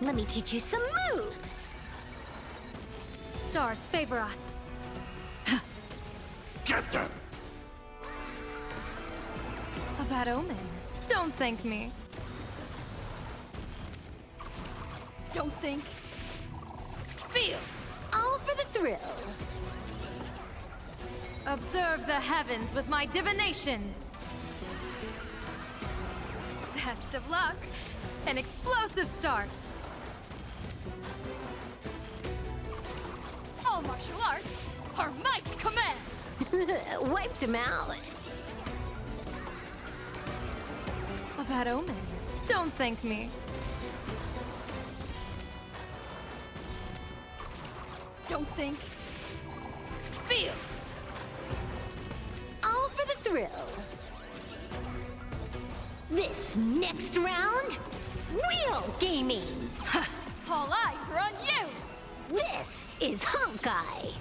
Let me teach you some moves. Stars favor us. Get them! A bad omen. Don't thank me. Don't think. Feel! All for the thrill. Observe the heavens with my divinations. Best of luck. An explosive start. All martial arts are might command. Wiped him out. A bad omen. Don't thank me. Don't think. Feel! All for the thrill. This next round, real gaming. All eyes are on you! This is Honkai.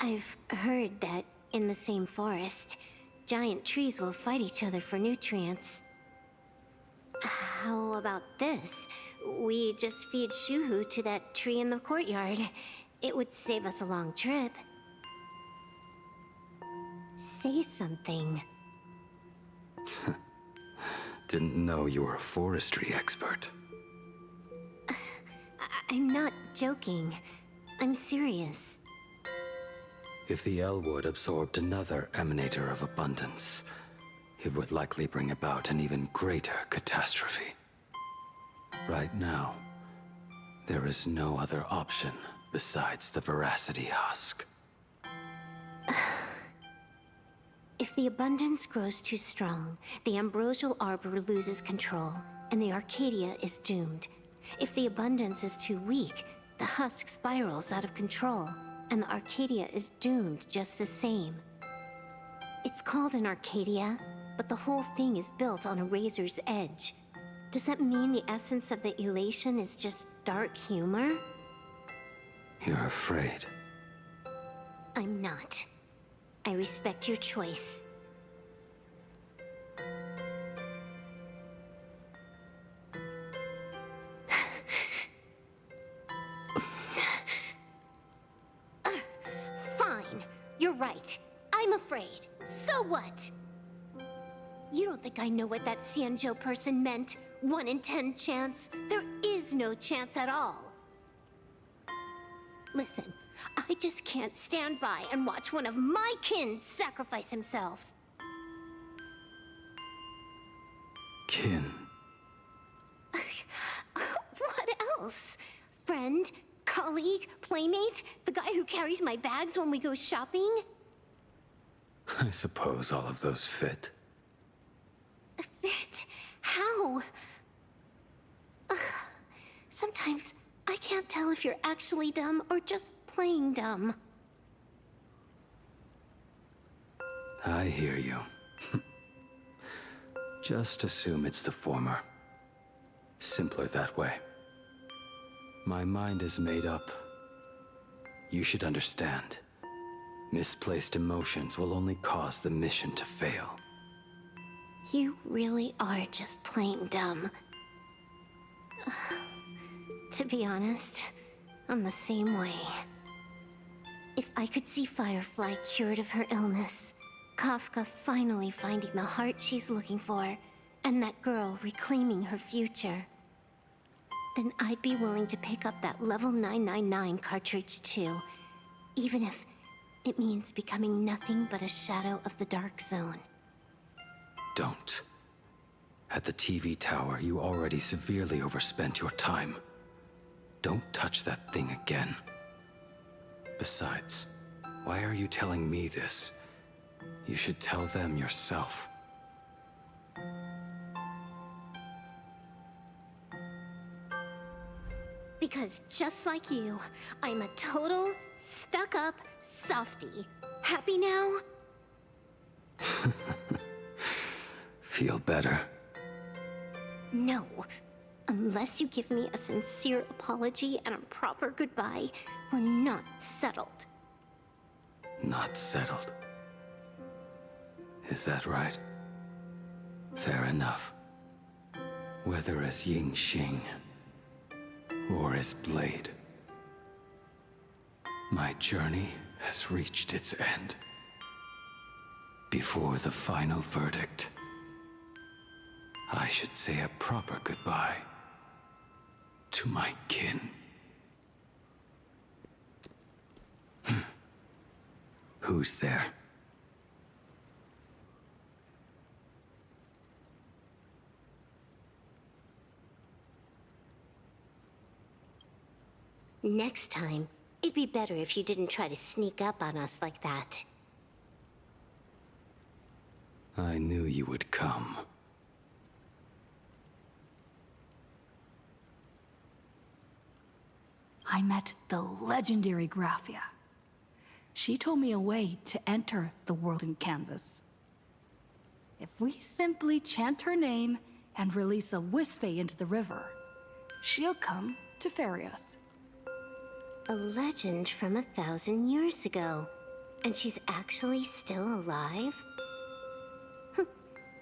I've heard that in the same forest, giant trees will fight each other for nutrients. How about this? We just feed Shuhu to that tree in the courtyard. It would save us a long trip. Say something. Didn't know you were a forestry expert. I'm not joking. I'm serious. If the Elwood absorbed another emanator of abundance, it would likely bring about an even greater catastrophe. Right now, there is no other option besides the Veracity Husk. If the abundance grows too strong, the Ambrosial Arbor loses control, and the Arcadia is doomed. If the abundance is too weak, the husk spirals out of control, and the Arcadia is doomed just the same. It's called an Arcadia, but the whole thing is built on a razor's edge. Does that mean the essence of the elation is just dark humor? You're afraid. I'm not. I respect your choice. Fine. You're right. I'm afraid. So what? You don't think I know what that Xianzhou person meant? 1 in 10 chance? There is no chance at all. Listen, I just can't stand by and watch one of my kin sacrifice himself. Kin. What else? Friend? Colleague? Playmate? The guy who carries my bags when we go shopping? I suppose all of those fit. Fit? How? Sometimes I can't tell if you're actually dumb or just playing dumb. I hear you. Just assume it's the former. Simpler that way. My mind is made up. You should understand. Misplaced emotions will only cause the mission to fail. You really are just plain dumb. To be honest, I'm the same way. If I could see Firefly cured of her illness, Kafka finally finding the heart she's looking for, and that girl reclaiming her future, then I'd be willing to pick up that level 999 cartridge too, even if it means becoming nothing but a shadow of the Dark Zone. Don't. At the TV tower, you already severely overspent your time. Don't touch that thing again. Besides, why are you telling me this? You should tell them yourself. Because just like you, I'm a total, stuck-up softie. Happy now? Feel better? No. Unless you give me a sincere apology and a proper goodbye, we're not settled. Not settled. Is that right? Fair enough. Whether as Ying Xing or as Blade, my journey has reached its end. Before the final verdict, I should say a proper goodbye to my kin. Who's there? Next time, it'd be better if you didn't try to sneak up on us like that. I knew you would come. I met the legendary Graphia. She told me a way to enter the world in canvas. If we simply chant her name and release a Wispe into the river, she'll come to ferry us. A legend from 1,000 years ago. And she's actually still alive?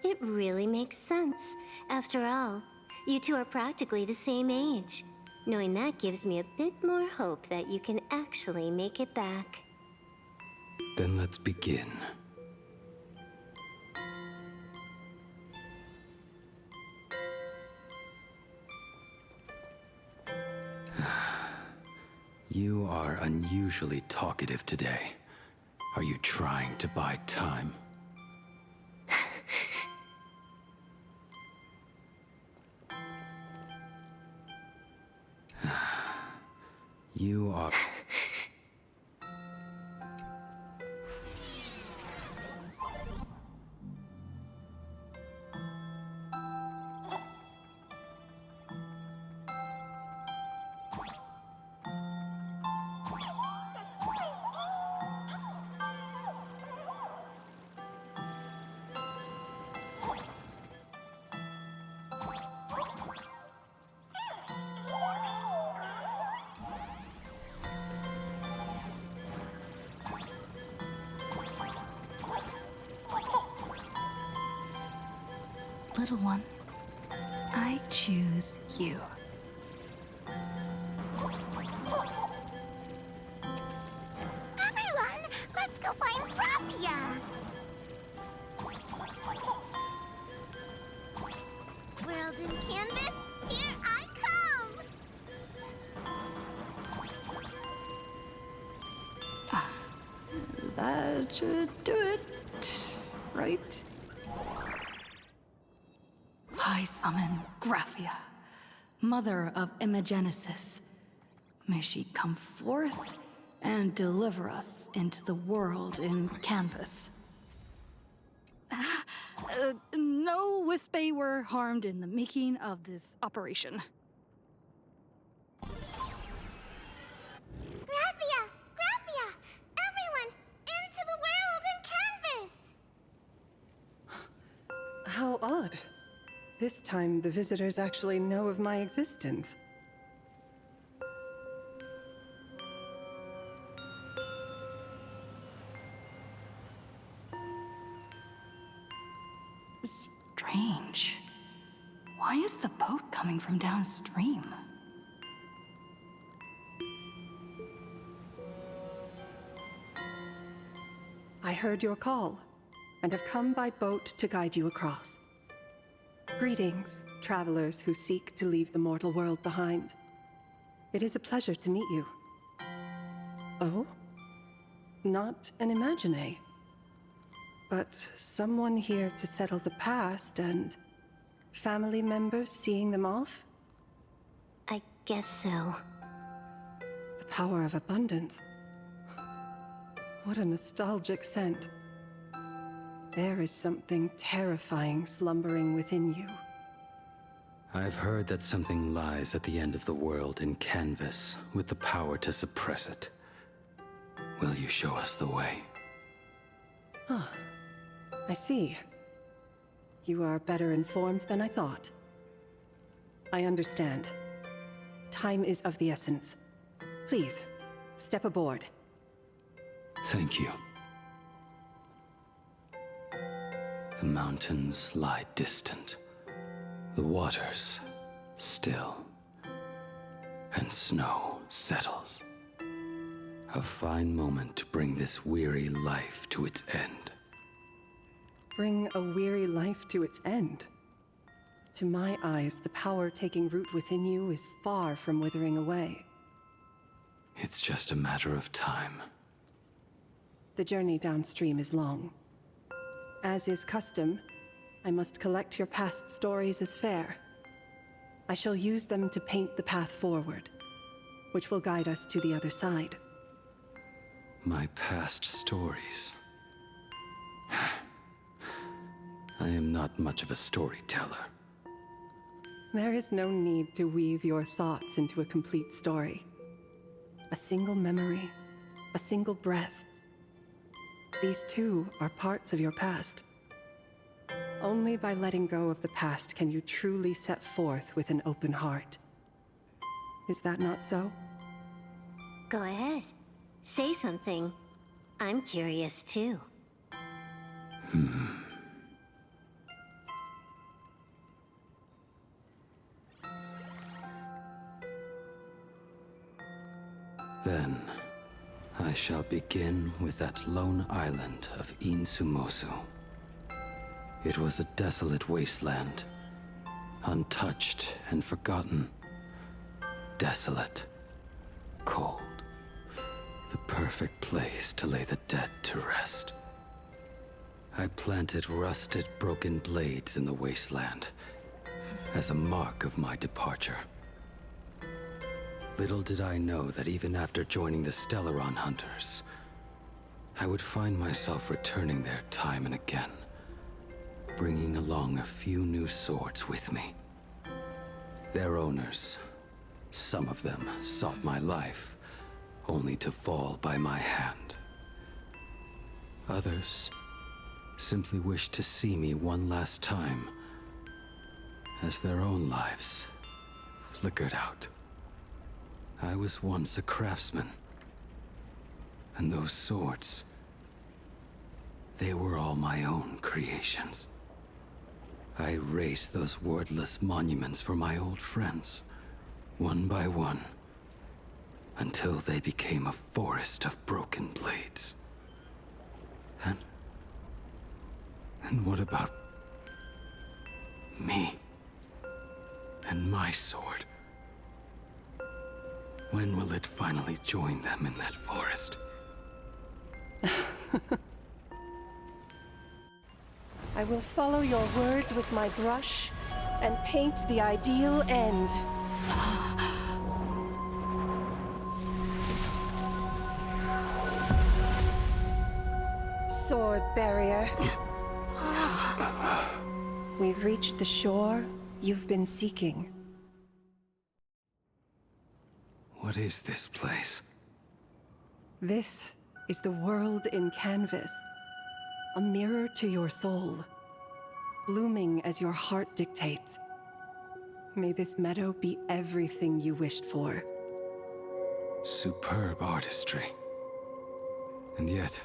It really makes sense. After all, you two are practically the same age. Knowing that gives me a bit more hope that you can actually make it back. Then let's begin. You are unusually talkative today. Are you trying to buy time? You are... Little one, I choose you. Everyone, let's go find Graphia! World in canvas, here I come! That should do it, right? I summon Graphia, mother of Imagenesis. May she come forth and deliver us into the world in canvas. No Wispe were harmed in the making of this operation. Graphia! Graphia! Everyone, into the world in canvas! How odd. This time, the visitors actually know of my existence. Strange. Why is the boat coming from downstream? I heard your call, and have come by boat to guide you across. Greetings, travelers who seek to leave the mortal world behind. It is a pleasure to meet you. Oh? Not an Imagine, but someone here to settle the past and family members seeing them off? I guess so. The power of abundance. What a nostalgic scent. There is something terrifying slumbering within you. I've heard that something lies at the end of the world in canvas with the power to suppress it. Will you show us the way? I see. You are better informed than I thought. I understand. Time is of the essence. Please, step aboard. Thank you. The mountains lie distant, the waters still, and snow settles. A fine moment to bring this weary life to its end. Bring a weary life to its end. To my eyes, the power taking root within you is far from withering away. It's just a matter of time. The journey downstream is long. As is custom, I must collect your past stories as fare. I shall use them to paint the path forward, which will guide us to the other side. My past stories. I am not much of a storyteller. There is no need to weave your thoughts into a complete story. A single memory, a single breath. These too are parts of your past. Only by letting go of the past can you truly set forth with an open heart. Is that not so? Go ahead. Say something. I'm curious too. Then, I shall begin with that lone island of Insumosu. It was a desolate wasteland, untouched and forgotten. Desolate, cold, the perfect place to lay the dead to rest. I planted rusted, broken blades in the wasteland as a mark of my departure. Little did I know that even after joining the Stellaron Hunters, I would find myself returning there time and again, bringing along a few new swords with me. Their owners, some of them sought my life, only to fall by my hand. Others simply wished to see me one last time, as their own lives flickered out. I was once a craftsman, and those swords, they were all my own creations. I raised those wordless monuments for my old friends, one by one, until they became a forest of broken blades. And what about me and my sword? When will it finally join them in that forest? I will follow your words with my brush and paint the ideal end. Sword barrier. We've reached the shore you've been seeking. What is this place? This is the world in canvas. A mirror to your soul, blooming as your heart dictates. May this meadow be everything you wished for. Superb artistry. And yet,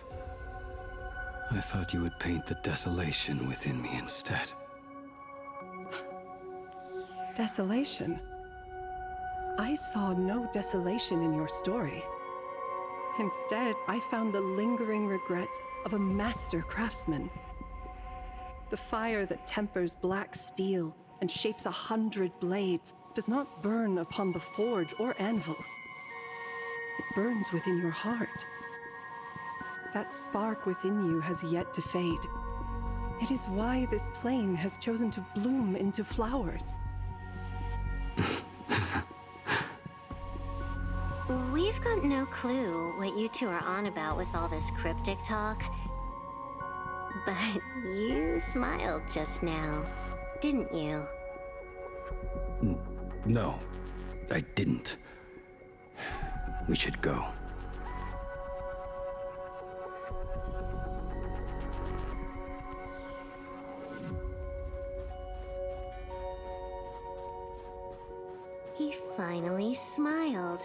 I thought you would paint the desolation within me instead. Desolation? I saw no desolation in your story. Instead, I found the lingering regrets of a master craftsman. The fire that tempers black steel and shapes 100 blades does not burn upon the forge or anvil. It burns within your heart. That spark within you has yet to fade. It is why this plane has chosen to bloom into flowers. We've got no clue what you two are on about with all this cryptic talk. But you smiled just now, didn't you? No, I didn't. We should go. He finally smiled.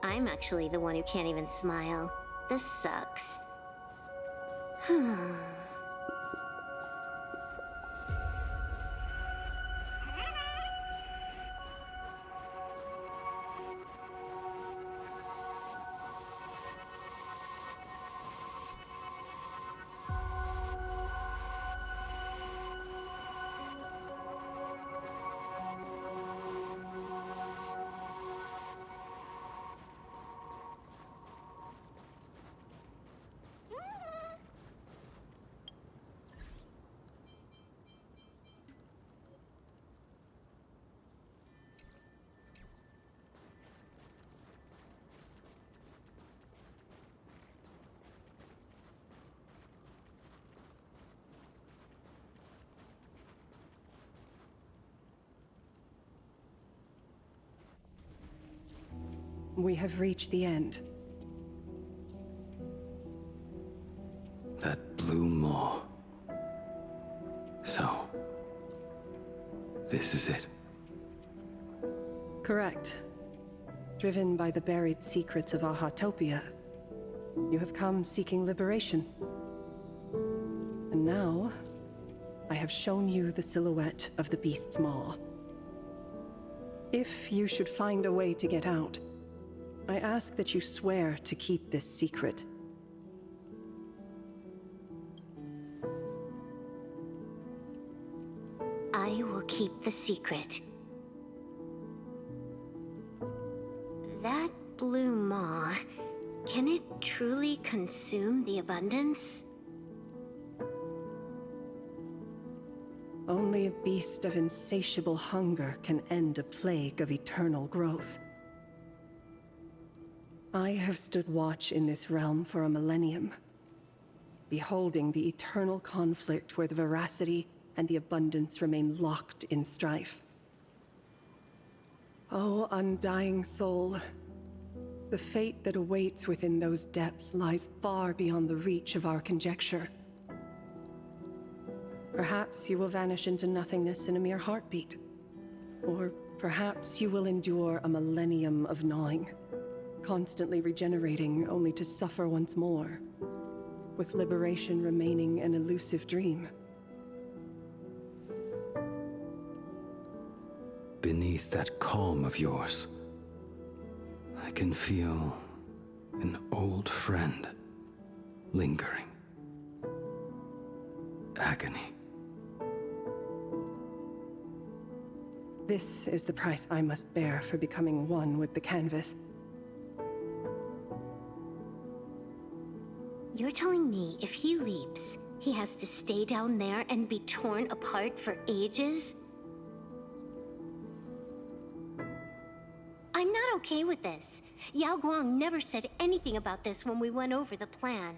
I'm actually the one who can't even smile. This sucks. We have reached the end. That blue maw. So, this is it. Correct. Driven by the buried secrets of Ahatopia, you have come seeking liberation. And now, I have shown you the silhouette of the beast's maw. If you should find a way to get out, I ask that you swear to keep this secret. I will keep the secret. That blue maw, can it truly consume the abundance? Only a beast of insatiable hunger can end a plague of eternal growth. I have stood watch in this realm for a millennium, beholding the eternal conflict where the veracity and the abundance remain locked in strife. Oh, undying soul, the fate that awaits within those depths lies far beyond the reach of our conjecture. Perhaps you will vanish into nothingness in a mere heartbeat. Or perhaps you will endure a millennium of gnawing, constantly regenerating only to suffer once more, with liberation remaining an elusive dream. Beneath that calm of yours, I can feel an old friend lingering. Agony. This is the price I must bear for becoming one with the canvas. You're telling me if he leaps, he has to stay down there and be torn apart for ages? I'm not okay with this. Yao Guang never said anything about this when we went over the plan.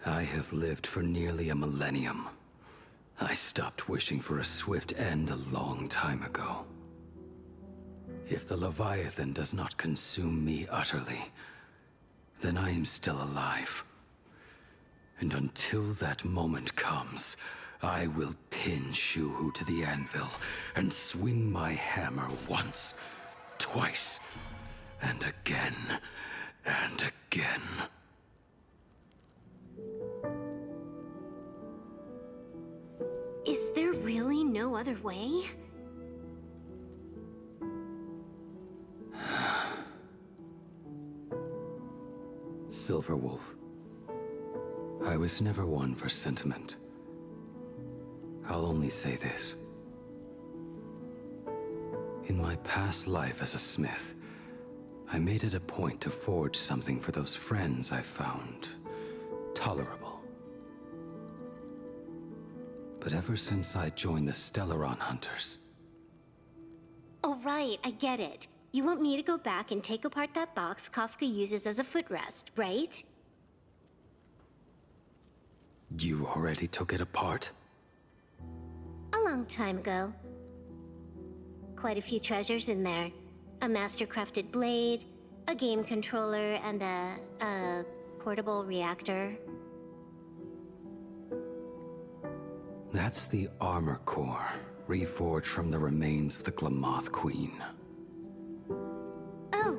I have lived for nearly a millennium. I stopped wishing for a swift end a long time ago. If the Leviathan does not consume me utterly, then I am still alive. And until that moment comes, I will pin Shuhu to the anvil and swing my hammer once, twice, and again, and again. Is there really no other way? Silverwolf. I was never one for sentiment. I'll only say this. In my past life as a smith, I made it a point to forge something for those friends I found tolerable. But ever since I joined the Stellaron Hunters... Oh, right, I get it. You want me to go back and take apart that box Kafka uses as a footrest, right? You already took it apart? A long time ago. Quite a few treasures in there. A master-crafted blade, a game controller, and a portable reactor. That's the armor core, reforged from the remains of the Glamoth Queen. Oh,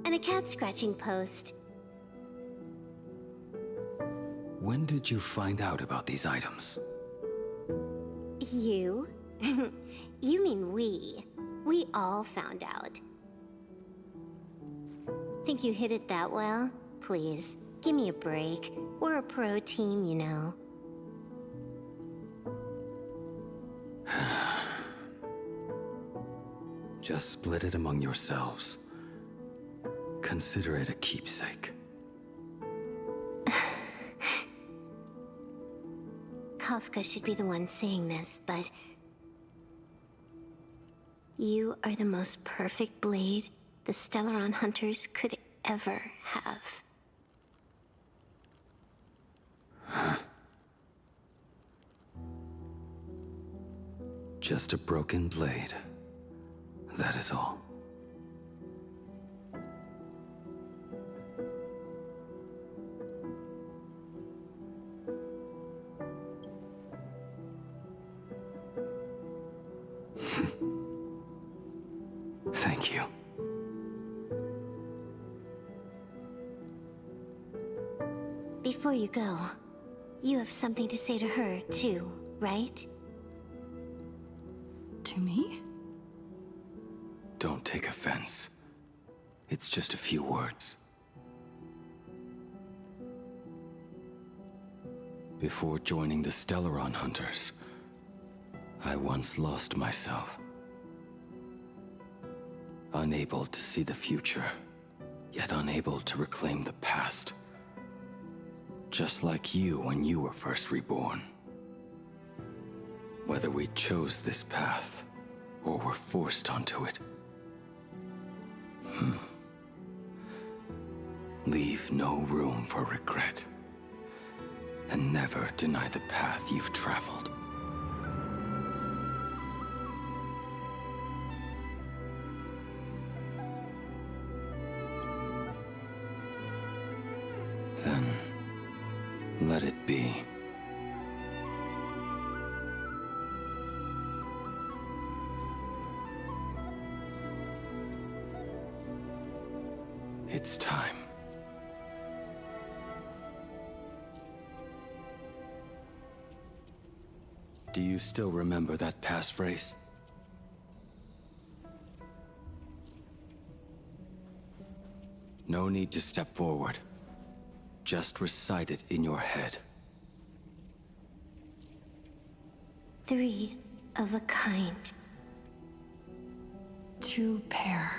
and a cat-scratching post. When did you find out about these items? You? You mean we. We all found out. Think you hid it that well? Please, give me a break. We're a pro team, you know. Just split it among yourselves. Consider it a keepsake. Kafka should be the one saying this, but... You are the most perfect blade the Stellaron Hunters could ever have. Just a broken blade. That is all. Thank you. Before you go, you have something to say to her, too, right? To me? Don't take offense. It's just a few words. Before joining the Stellaron Hunters, I once lost myself. Unable to see the future, yet unable to reclaim the past. Just like you when you were first reborn. Whether we chose this path, or were forced onto it. Leave no room for regret. And never deny the path you've traveled. Then, let it be. It's time. Do you still remember that passphrase? No need to step forward. Just recite it in your head. 3 of a kind. 2 pair.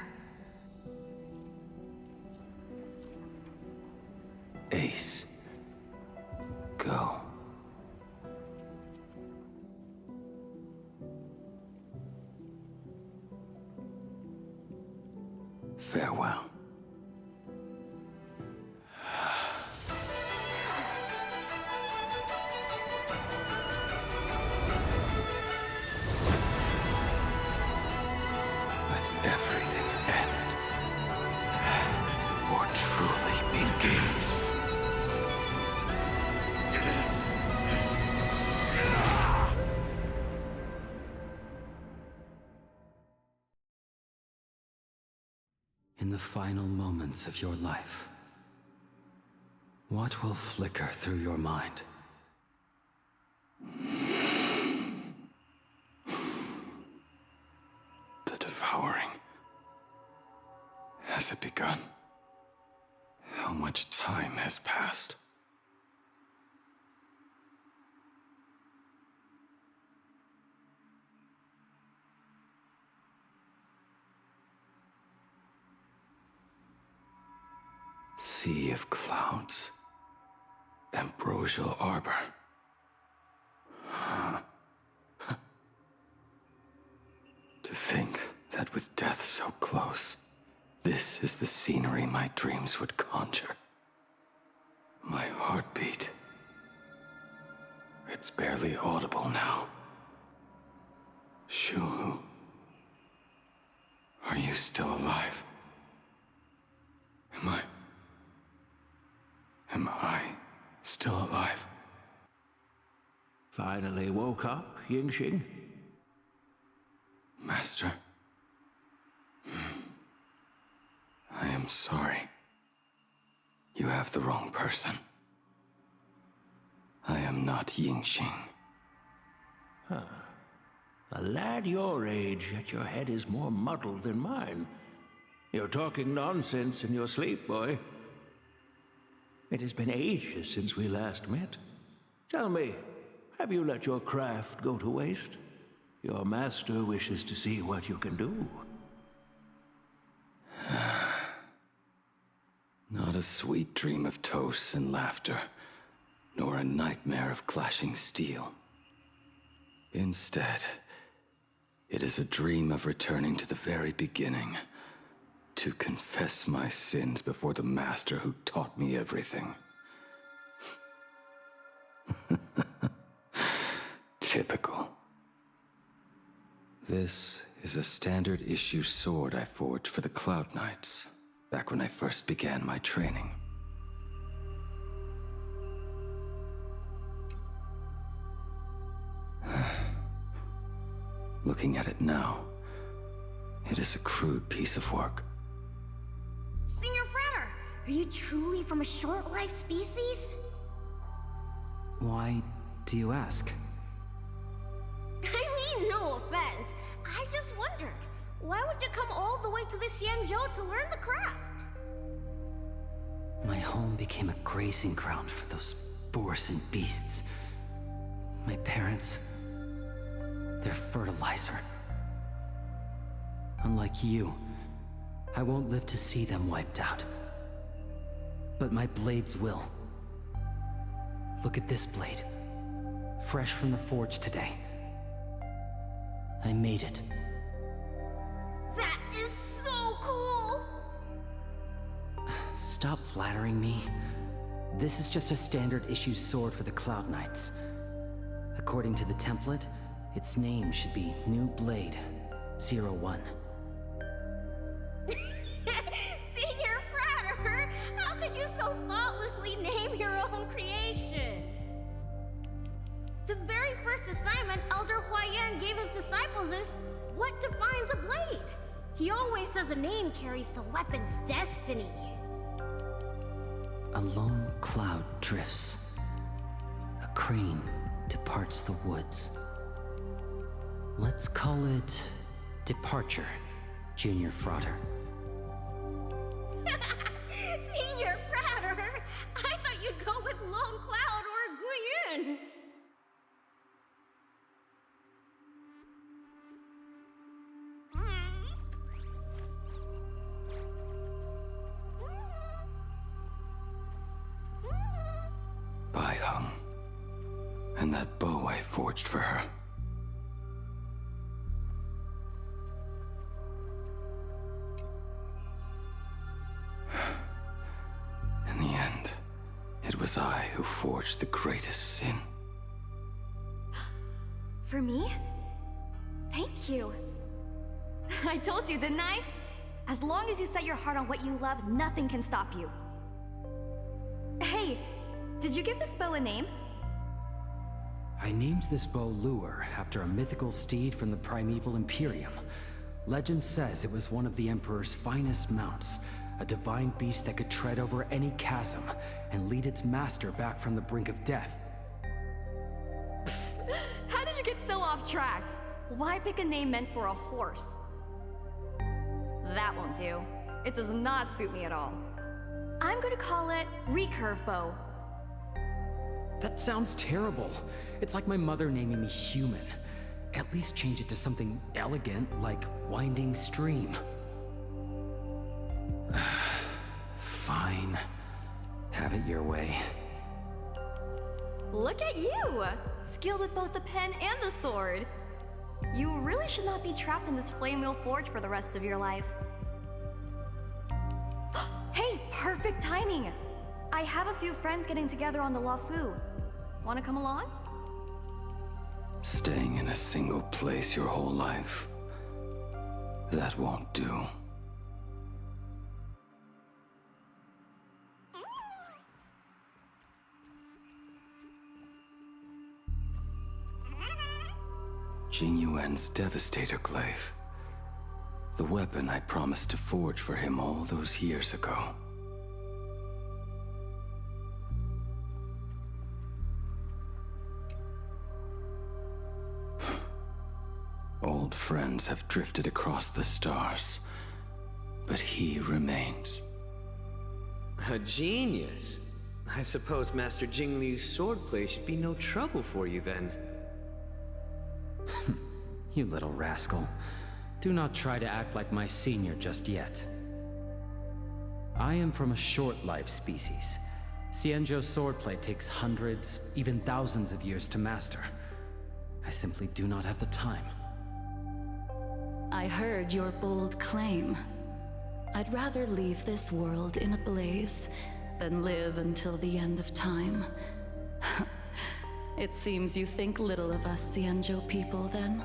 Ace. Go. Farewell. Let everything end, or truly begin. In the final moments of your life, what will flicker through your mind? The devouring. Has it begun? How much time has passed? Sea of clouds. Ambrosial arbor. To think that with death so close, this is the scenery my dreams would conjure. My heartbeat. It's barely audible now. Shuhu. Are you still alive? Am I still alive? Finally woke up, Yingxing? Master. I am sorry. You have the wrong person. I am not Yingxing. A lad your age, yet your head is more muddled than mine. You're talking nonsense in your sleep, boy. It has been ages since we last met. Tell me, have you let your craft go to waste? Your master wishes to see what you can do. Not a sweet dream of toasts and laughter, nor a nightmare of clashing steel. Instead, it is a dream of returning to the very beginning, to confess my sins before the master who taught me everything. Typical. This is a standard issue sword I forged for the Cloud Knights, back when I first began my training. Looking at it now, it is a crude piece of work. Senior Frater, are you truly from a short-lived species? Why do you ask? I mean, no offense. I just wondered, why would you come all the way to this Yanzhou to learn the craft? My home became a grazing ground for those boars and beasts. My parents, they're fertilizer. Unlike you, I won't live to see them wiped out. But my blades will. Look at this blade. Fresh from the forge today. I made it. That is so cool! Stop flattering me. This is just a standard issue sword for the Cloud Knights. According to the template, its name should be New Blade 01. Senior Frater, how could you so thoughtlessly name your own creation? The very first assignment Elder Huayan gave his disciples is, what defines a blade? He always says a name carries the weapon's destiny. A lone cloud drifts. A crane departs the woods. Let's call it Departure, Junior Frater. Senior Frater, I thought you'd go with Lone Cloud or Guyun. Bai Hung. And that bow I forged for her. In the end, it was I who forged the greatest sin. For me? Thank you. I told you, didn't I? As long as you set your heart on what you love, nothing can stop you. Hey, did you give this bow a name? I named this bow Lure after a mythical steed from the primeval Imperium. Legend says it was one of the Emperor's finest mounts, a divine beast that could tread over any chasm and lead its master back from the brink of death. How did you get so off track? Why pick a name meant for a horse? That won't do. It does not suit me at all. I'm gonna call it recurve bow. That sounds terrible. It's like my mother naming me human. At least change it to something elegant, like winding stream. Fine. Have it your way. Look at you! Skilled with both the pen and the sword. You really should not be trapped in this flame wheel forge for the rest of your life. Hey, perfect timing! I have a few friends getting together on the Lafu. Wanna come along? Staying in a single place your whole life. That won't do. Jing Yuan's Devastator Glaive. The weapon I promised to forge for him all those years ago. Old friends have drifted across the stars, but he remains. A genius. I suppose Master Jing Liu's swordplay should be no trouble for you then. You little rascal. Do not try to act like my senior just yet. I am from a short-life species. Xianzhou's swordplay takes hundreds, even thousands of years to master. I simply do not have the time. I heard your bold claim. I'd rather leave this world in a blaze than live until the end of time. It seems you think little of us Xianzhou people, then?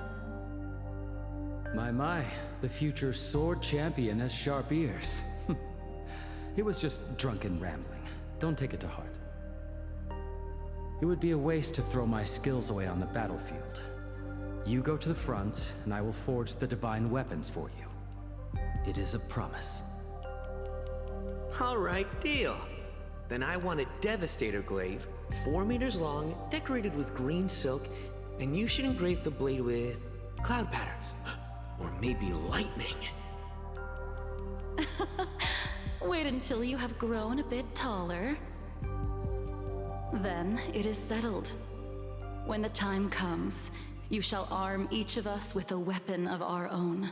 My, the future sword champion has sharp ears. It was just drunken rambling. Don't take it to heart. It would be a waste to throw my skills away on the battlefield. You go to the front, and I will forge the divine weapons for you. It is a promise. All right, deal. Then I want a Devastator Glaive, 4 meters long, decorated with green silk, and you should engrave the blade with cloud patterns. Or maybe lightning. Wait until you have grown a bit taller. Then it is settled. When the time comes, you shall arm each of us with a weapon of our own.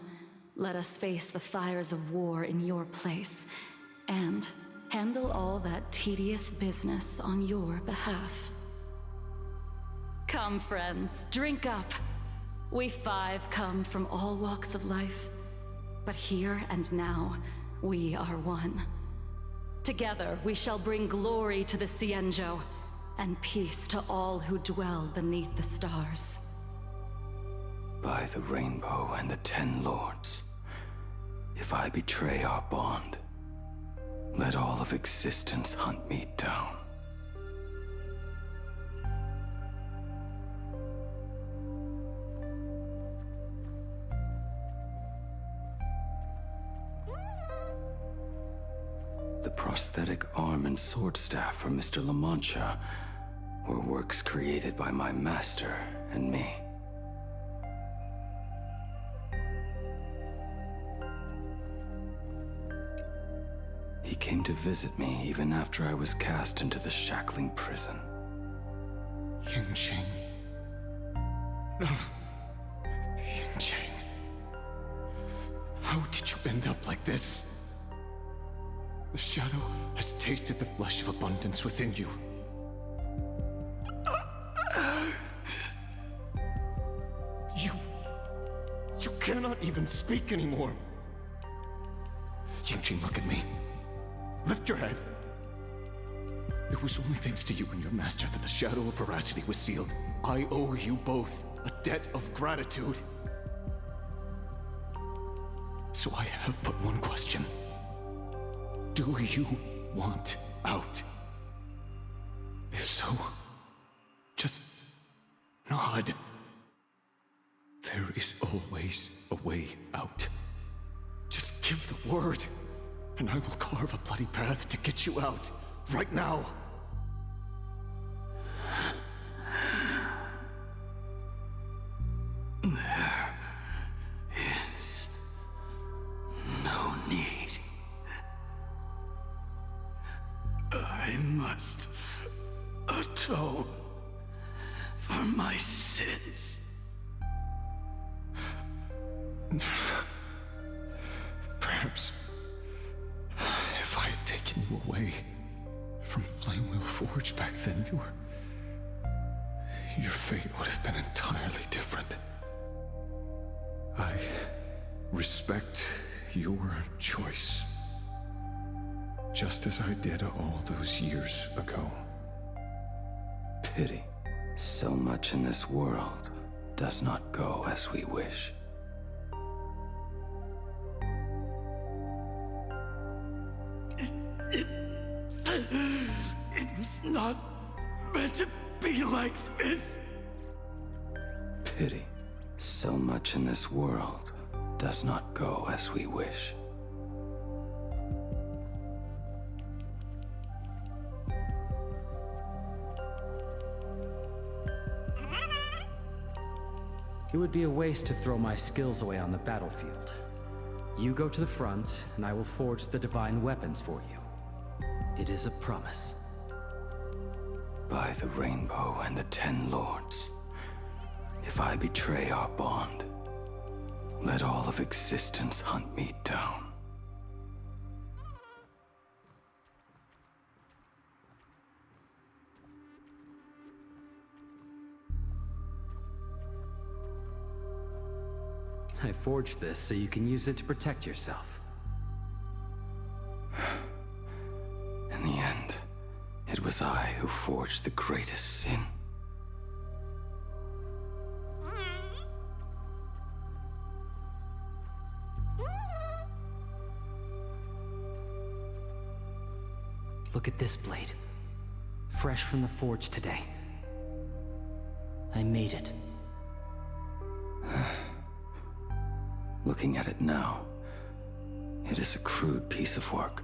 Let us face the fires of war in your place, and handle all that tedious business on your behalf. Come, friends, drink up. We 5 come from all walks of life, but here and now, we are one. Together, we shall bring glory to the Xianzhou, and peace to all who dwell beneath the stars. By the rainbow and the 10 lords, if I betray our bond, let all of existence hunt me down. The prosthetic arm and sword staff for Mr. La Mancha were works created by my master and me. He came to visit me even after I was cast into the shackling prison. Yingqing. No. Yingqing. How did you end up like this? The shadow has tasted the flesh of abundance within you. You cannot even speak anymore. Yingqing, look at me. Lift your head. It was only thanks to you and your master that the shadow of veracity was sealed. I owe you both a debt of gratitude. So I have but one question. Do you want out? If so, just nod. There is always a way out. Just give the word, and I will carve a bloody path to get you out, right now. There is no need. must atone for my sins. Perhaps if I had taken you away from Flamewheel Forge back then, your fate would have been entirely different. I respect your choice, just as I did all those years ago. Pity. So much in this world does not go as we wish. It was not meant to be like this. Pity. So much in this world does not go as we wish. It would be a waste to throw my skills away on the battlefield. You go to the front, and I will forge the divine weapons for you. It is a promise. By the rainbow and the 10 lords, if I betray our bond, let all of existence hunt me down. I forged this so you can use it to protect yourself. In the end, it was I who forged the greatest sin. Look at this blade. Fresh from the forge today. I made it. Looking at it now, it is a crude piece of work.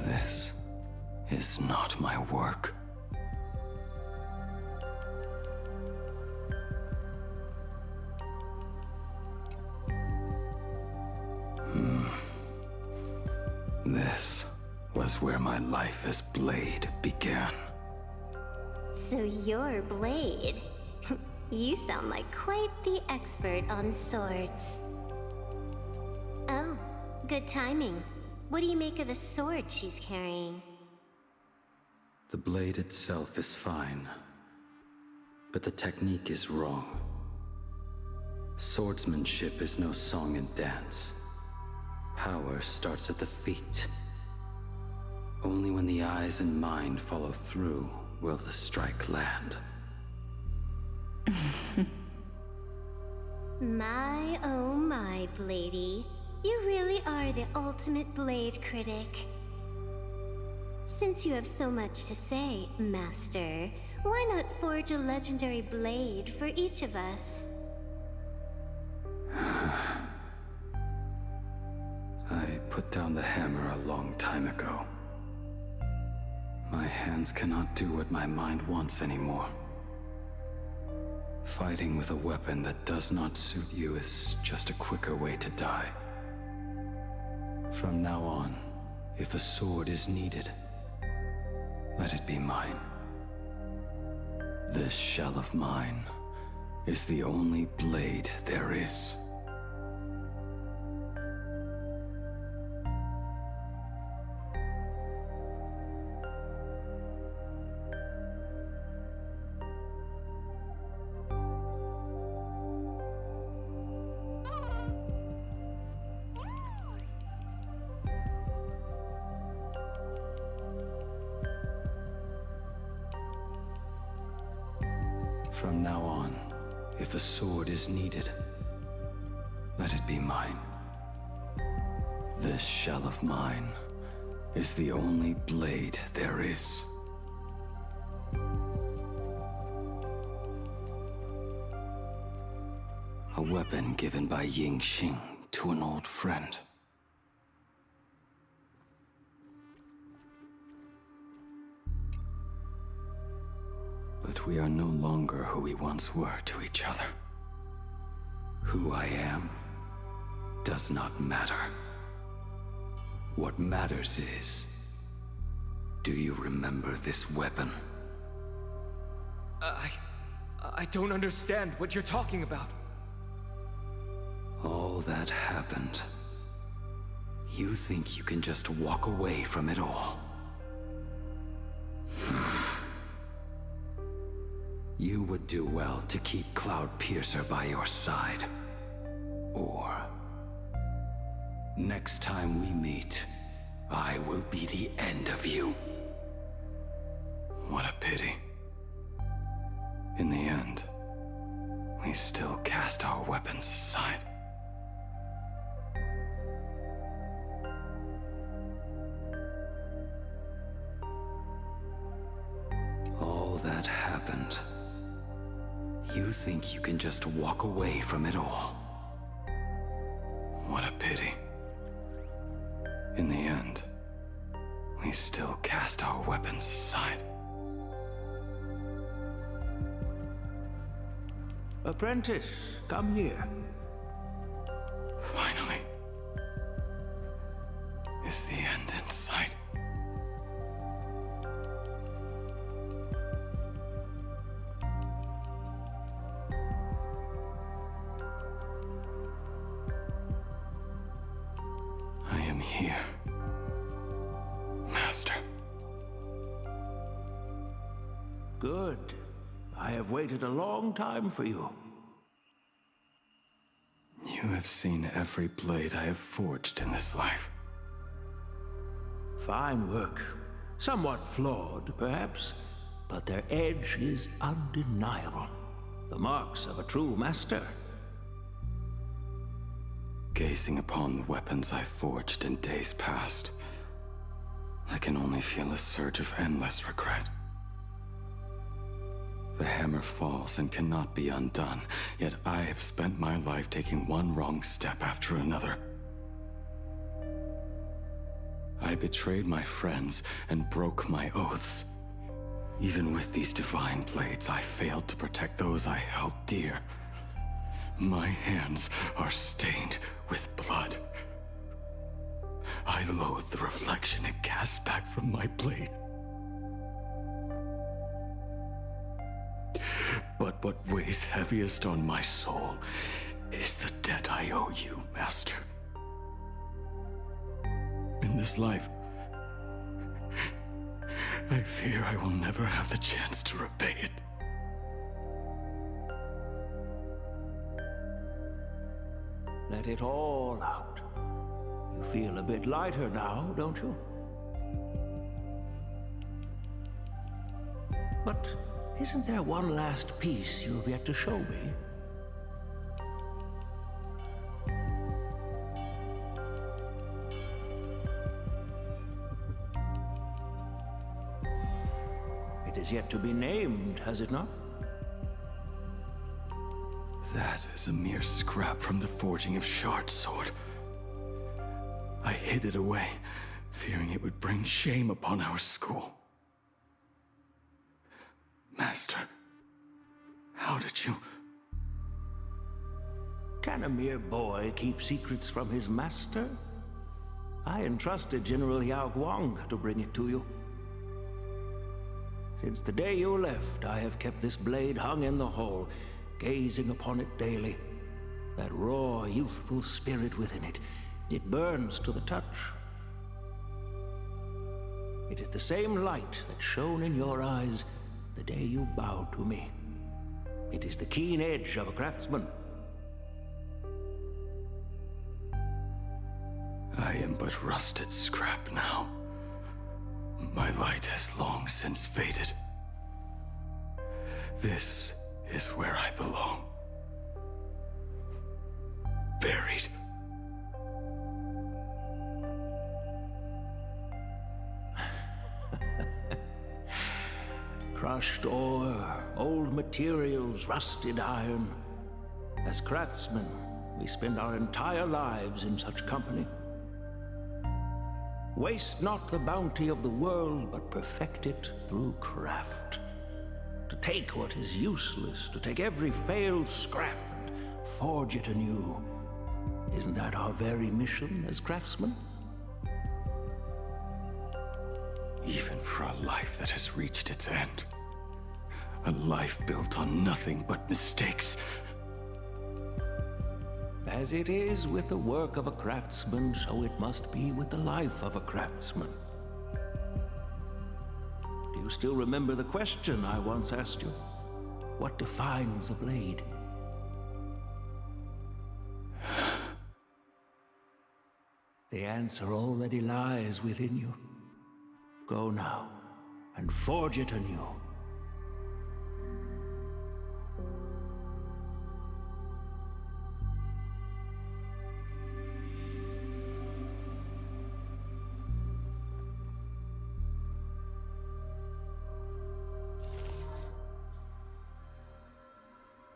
This is not my work. This was where my life as Blade began. So you're Blade. You sound like quite the expert on swords. Oh, good timing. What do you make of the sword she's carrying? The blade itself is fine, but the technique is wrong. Swordsmanship is no song and dance. Power starts at the feet. Only when the eyes and mind follow through will the strike land. My, oh my, Bladey. You really are the ultimate blade critic. Since you have so much to say, Master, why not forge a legendary blade for each of us? I put down the hammer a long time ago. My hands cannot do what my mind wants anymore. Fighting with a weapon that does not suit you is just a quicker way to die. From now on, if a sword is needed, let it be mine. This shell of mine is the only blade there is. From now on, If a sword is needed, let it be mine. This shell of mine is the only blade there is. A weapon given by Ying Xing to an old friend. But we are no longer who we once were to each other. Who I am does not matter. What matters is, do you remember this weapon? I don't understand what you're talking about. All that happened. You think you can just walk away from it all? You would do well to keep Cloud Piercer by your side. Or, next time we meet, I will be the end of you. What a pity. In the end, we still cast our weapons aside. All that happened. You think you can just walk away from it all? What a pity. In the end, we still cast our weapons aside. Apprentice, come here. Finally. Is the end in sight? I am here, Master. Good. I have waited a long time for you. You have seen every blade I have forged in this life. Fine work. Somewhat flawed, perhaps, but their edge is undeniable. The marks of a true master. Gazing upon the weapons I forged in days past, I can only feel a surge of endless regret. The hammer falls and cannot be undone, yet I have spent my life taking one wrong step after another. I betrayed my friends and broke my oaths. Even with these divine blades, I failed to protect those I held dear. My hands are stained with blood. I loathe the reflection it casts back from my blade. But what weighs heaviest on my soul is the debt I owe you, Master. In this life, I fear I will never have the chance to repay it. Let it all out. You feel a bit lighter now, don't you? But isn't there one last piece you've yet to show me? It is yet to be named, has it not? That is a mere scrap from the forging of Shard's sword. I hid it away, fearing it would bring shame upon our school. Master, how did you... Can a mere boy keep secrets from his master? I entrusted General Yao Guang to bring it to you. Since the day you left, I have kept this blade hung in the hall, gazing upon it daily. That raw, youthful spirit within it, it burns to the touch. It is the same light that shone in your eyes the day you bowed to me. It is the keen edge of a craftsman. I am but rusted scrap now. My light has long since faded. This is where I belong. old materials, rusted iron. As craftsmen, we spend our entire lives in such company. Waste not the bounty of the world, but perfect it through craft. To take what is useless, to take every failed scrap and forge it anew. Isn't that our very mission as craftsmen? Even for a life that has reached its end. A life built on nothing but mistakes. As it is with the work of a craftsman, so it must be with the life of a craftsman. Do you still remember the question I once asked you? What defines a blade? The answer already lies within you. Go now, and forge it anew.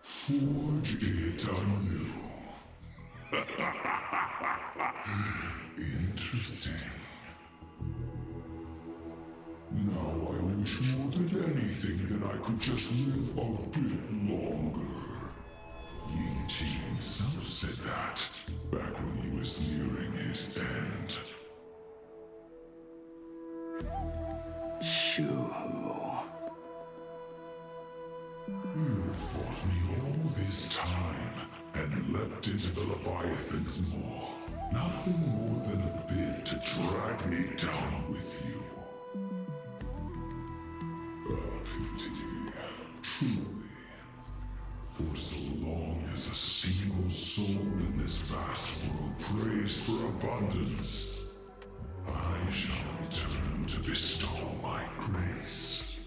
Forge it anew. Interesting. Now I wish more than anything that I could just live a bit longer. Ying Qi himself said that, back when he was nearing his end. Shoo. You fought me all this time, and leapt into the Leviathan's maw. Nothing more than a bit to drag me down with you. A pity, truly. For so long as a single soul in this vast world prays for abundance, I shall return to bestow my grace.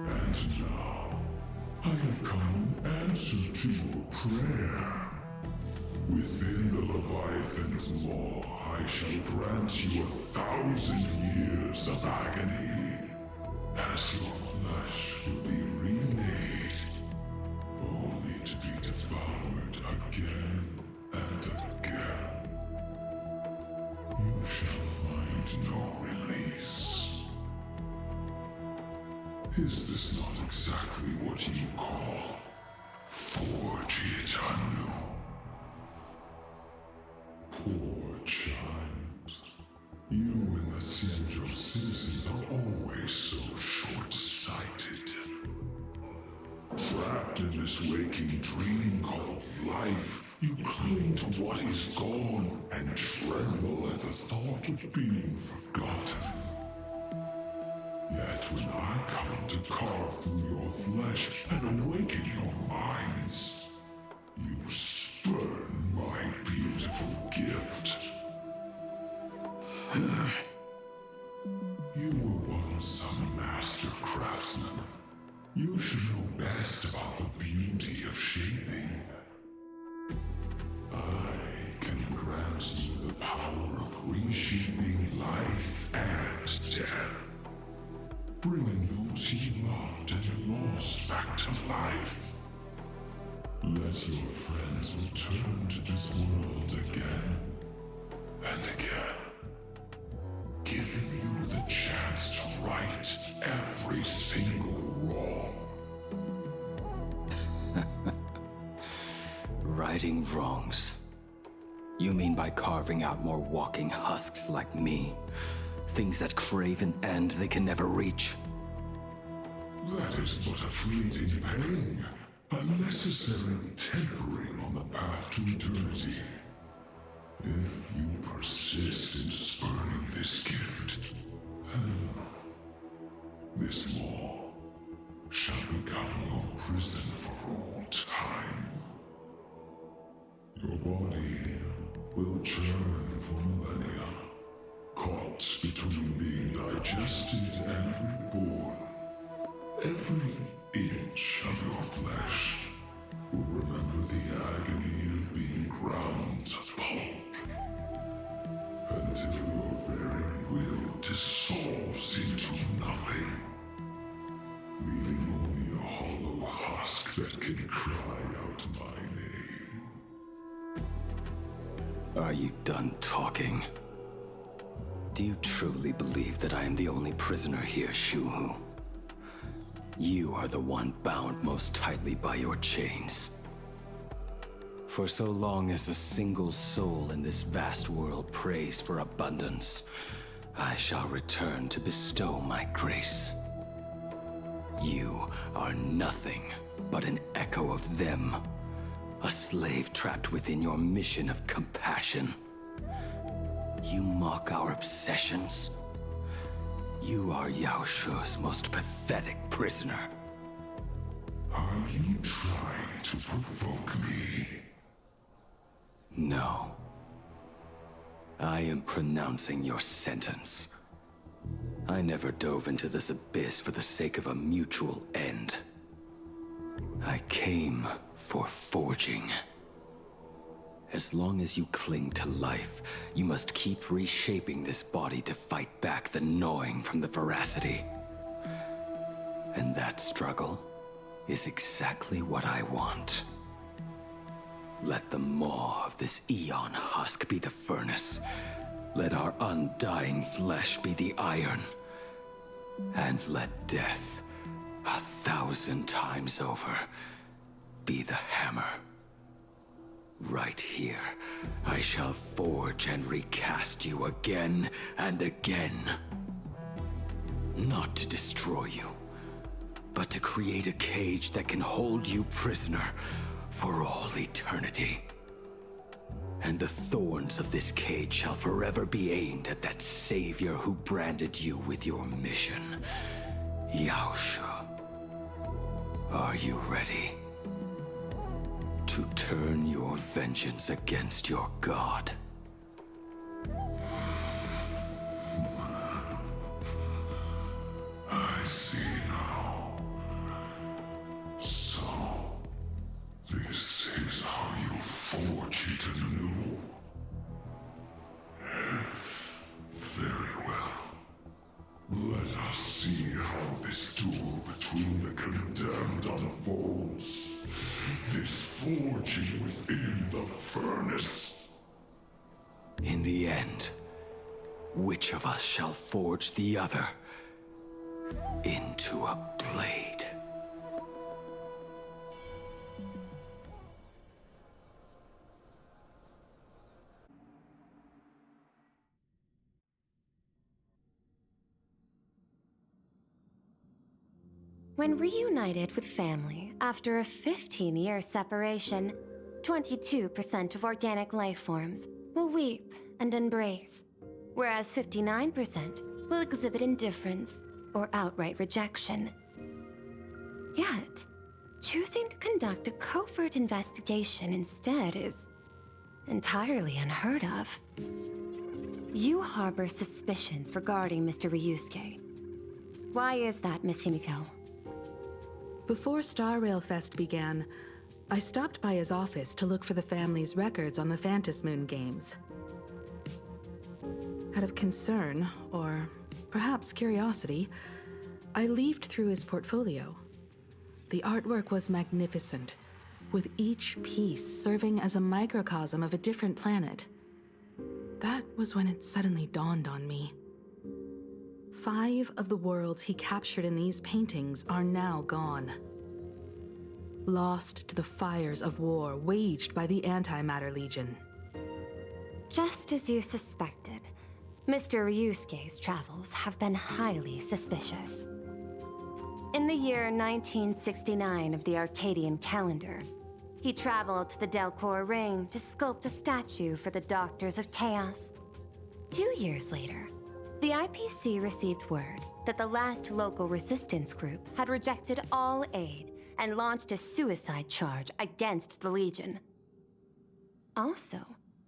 And now, I have come in answer to your prayer. Within the Leviathan's maw, I shall grant you 1,000 years of agony, as your flesh will be remade, only to be devoured again and again. You shall find no release. Is this not exactly what you call forge it anew? Poor child. You and the Xianzhou citizens are always so short-sighted. Trapped in this waking dream called life, you cling to what is gone and tremble at the thought of being forgotten. Yet when I come to carve through your flesh and awaken your minds, you spurn my beautiful gift. You were once a master craftsman. You should know best about the beauty of shaping. I can grant you the power of reshaping life and death, bringing those you loved and lost back to life. Let your friends return to this world again and again, giving you the chance to right every single wrong. Righting wrongs. You mean by carving out more walking husks like me? Things that crave an end they can never reach? That is but a fleeting pang, a necessary tempering on the path to eternity. If you persist in spurning this gift, this maw shall become your prison for all time. Your body will churn for millennia, caught between being digested and reborn. Every inch of your flesh will remember the agony of being ground to pulp, until your very will dissolves into nothing. husk that can cry out my name. Are you done talking? Do you truly believe that I am the only prisoner here, Shuhu? You are the one bound most tightly by your chains. For so long as a single soul in this vast world prays for abundance, I shall return to bestow my grace. You are nothing but an echo of them, a slave trapped within your mission of compassion. You mock our obsessions. You are Yao Shu's most pathetic prisoner. Are you trying to provoke me? No. I am pronouncing your sentence. I never dove into this abyss for the sake of a mutual end. I came for forging. As long as you cling to life, you must keep reshaping this body to fight back the gnawing from the veracity. And that struggle is exactly what I want. Let the maw of this Eon husk be the furnace. Let our undying flesh be the iron. And let death, 1,000 times over, be the hammer. Right here, I shall forge and recast you again and again. Not to destroy you, but to create a cage that can hold you prisoner for all eternity. And the thorns of this cage shall forever be aimed at that savior who branded you with your mission, Yao Shu. Are you ready to turn your vengeance against your god? I see now. So, this is how you forge it anew. Very well. Let us see how this duel between the condemned unfolds. This forging within the furnace. In the end, which of us shall forge the other into a blade? When reunited with family after a 15-year separation, 22% of organic life forms will weep and embrace, whereas 59% will exhibit indifference or outright rejection. Yet, choosing to conduct a covert investigation instead is entirely unheard of. You harbor suspicions regarding Mr. Ryusuke. Why is that, Miss Himiko? Before StarRail Fest began, I stopped by his office to look for the family's records on the Phantom Moon games. Out of concern, or perhaps curiosity, I leafed through his portfolio. The artwork was magnificent, with each piece serving as a microcosm of a different planet. That was when it suddenly dawned on me. 5 of the worlds he captured in these paintings are now gone. Lost to the fires of war waged by the Antimatter Legion. Just as you suspected, Mr. Ryusuke's travels have been highly suspicious. In the year 1969 of the Arcadian calendar, he traveled to the Delcor Ring to sculpt a statue for the Doctors of Chaos. 2 years later, the IPC received word that the last local resistance group had rejected all aid and launched a suicide charge against the Legion. Also,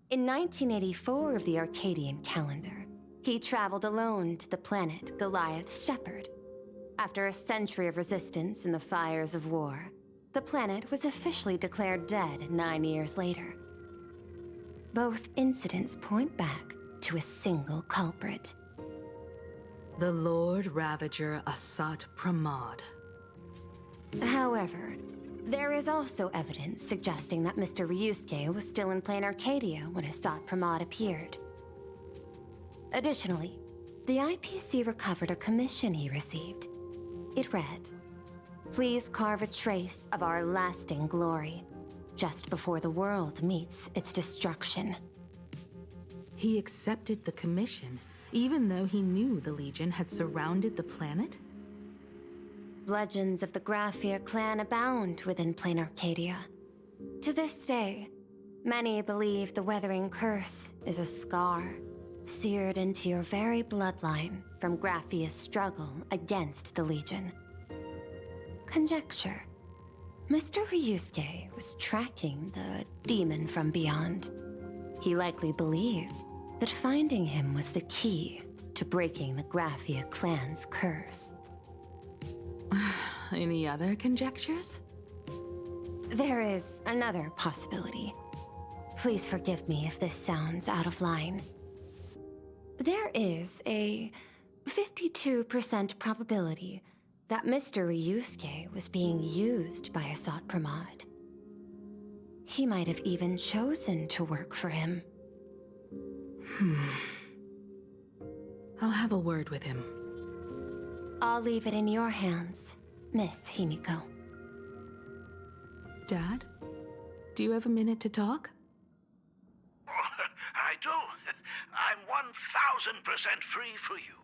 in 1984 of the Arcadian calendar, he traveled alone to the planet Goliath's Shepherd. After a century of resistance in the fires of war, the planet was officially declared dead 9 years later. Both incidents point back to a single culprit. The Lord Ravager Asat Pramod. However, There is also evidence suggesting that Mr. Ryusuke was still in plain Arcadia when his Sot Pramod appeared. Additionally, the IPC recovered a commission he received. It read, "Please carve a trace of our lasting glory, just before the world meets its destruction." He accepted the commission, even though he knew the Legion had surrounded the planet? Legends of the Graphia clan abound within plain Arcadia. To this day, many believe the Weathering Curse is a scar seared into your very bloodline from Graphia's struggle against the Legion. Conjecture. Mr. Ryusuke was tracking the demon from beyond. He likely believed that finding him was the key to breaking the Graphia clan's curse. Any other conjectures? There is another possibility. Please forgive me if this sounds out of line. There is a 52% probability that Mr. Ryusuke was being used by a Sot Pramod. He might have even chosen to work for him. I'll have a word with him. I'll leave it in your hands, Miss Himiko. Dad? Do you have a minute to talk? I do. I'm 1000% free for you.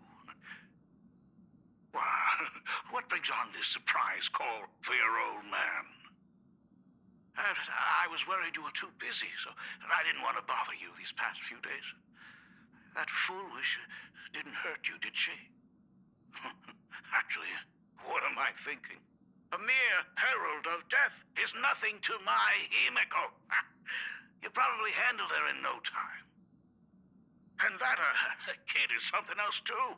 What brings on this surprise call for your old man? I was worried you were too busy, so I didn't want to bother you these past few days. That foolish didn't hurt you, did she? Actually, what am I thinking? A mere herald of death is nothing to my Himiko. You probably handled her in no time. And that kid is something else too.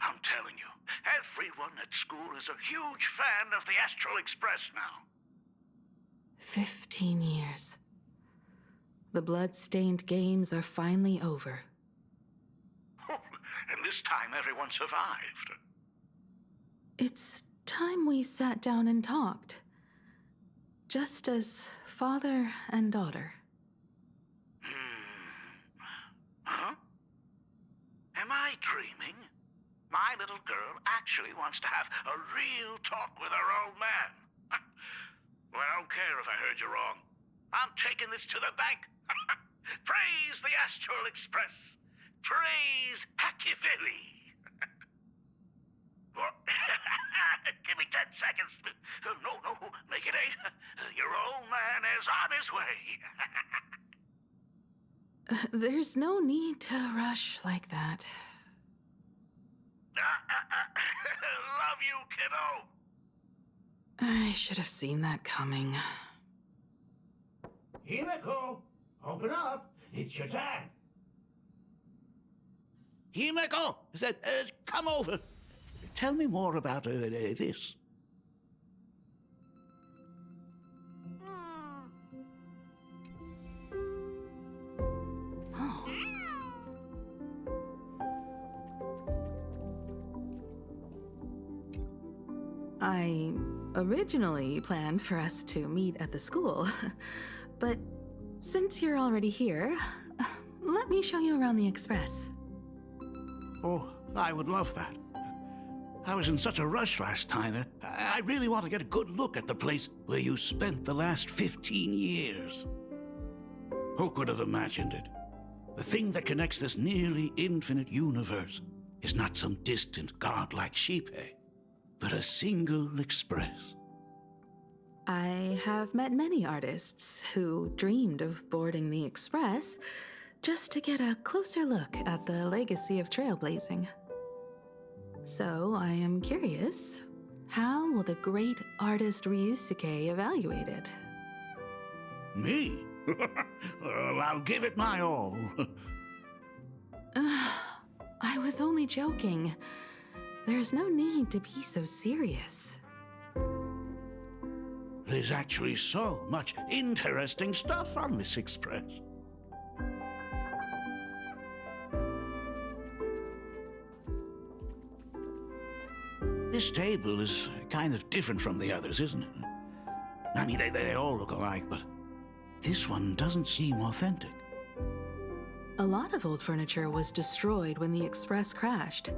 I'm telling you, everyone at school is a huge fan of the Astral Express now. 15 years. The blood-stained games are finally over. And this time everyone survived. It's time we sat down and talked. Just as father and daughter. Huh? Am I dreaming? My little girl actually wants to have a real talk with her old man. Well, I don't care if I heard you wrong. I'm taking this to the bank. Praise the Astral Express. Praise Hackiveli. Give me 10 seconds. No, make it 8. Your old man is on his way. There's no need to rush like that. Love you, kiddo. I should have seen that coming. Himiko, open up. It's your time. Himiko, come over. Tell me more about this. I originally planned for us to meet at the school, but since you're already here, let me show you around the Express. Oh, I would love that. I was in such a rush last time. I really want to get a good look at the place where you spent the last 15 years. Who could have imagined it? The thing that connects this nearly infinite universe is not some distant godlike sheephead, but a single express. I have met many artists who dreamed of boarding the Express just to get a closer look at the legacy of trailblazing. So I am curious, how will the great artist Ryusuke evaluate it? Me? Well, I'll give it my all. I was only joking. There's no need to be so serious. There's actually so much interesting stuff on this express. This table is kind of different from the others, isn't it? I mean, they all look alike, but this one doesn't seem authentic. A lot of old furniture was destroyed when the Express crashed.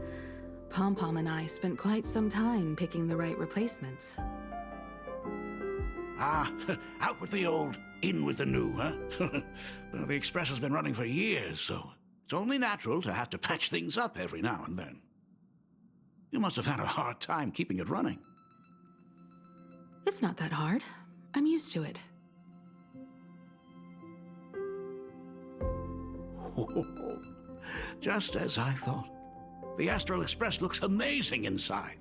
Pom-Pom and I spent quite some time picking the right replacements. Ah, out with the old, in with the new, huh? Well, the Express has been running for years, so it's only natural to have to patch things up every now and then. You must have had a hard time keeping it running. It's not that hard. I'm used to it. Just as I thought. The Astral Express looks amazing inside.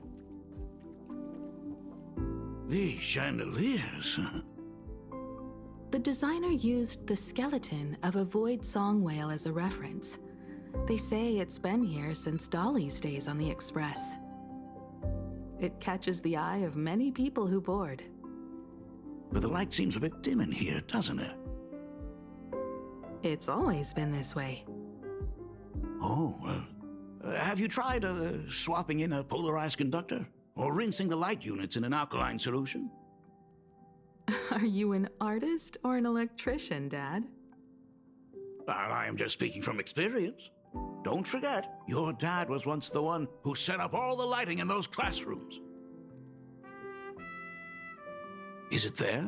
These chandeliers. The designer used the skeleton of a void song whale as a reference. They say it's been here since Dolly's days on the Express. It catches the eye of many people who board. But the light seems a bit dim in here, doesn't it? It's always been this way. Oh, well. Have you tried swapping in a polarized conductor? Or rinsing the light units in an alkaline solution? Are you an artist or an electrician, Dad? I am just speaking from experience. Don't forget, your dad was once the one who set up all the lighting in those classrooms. Is it there?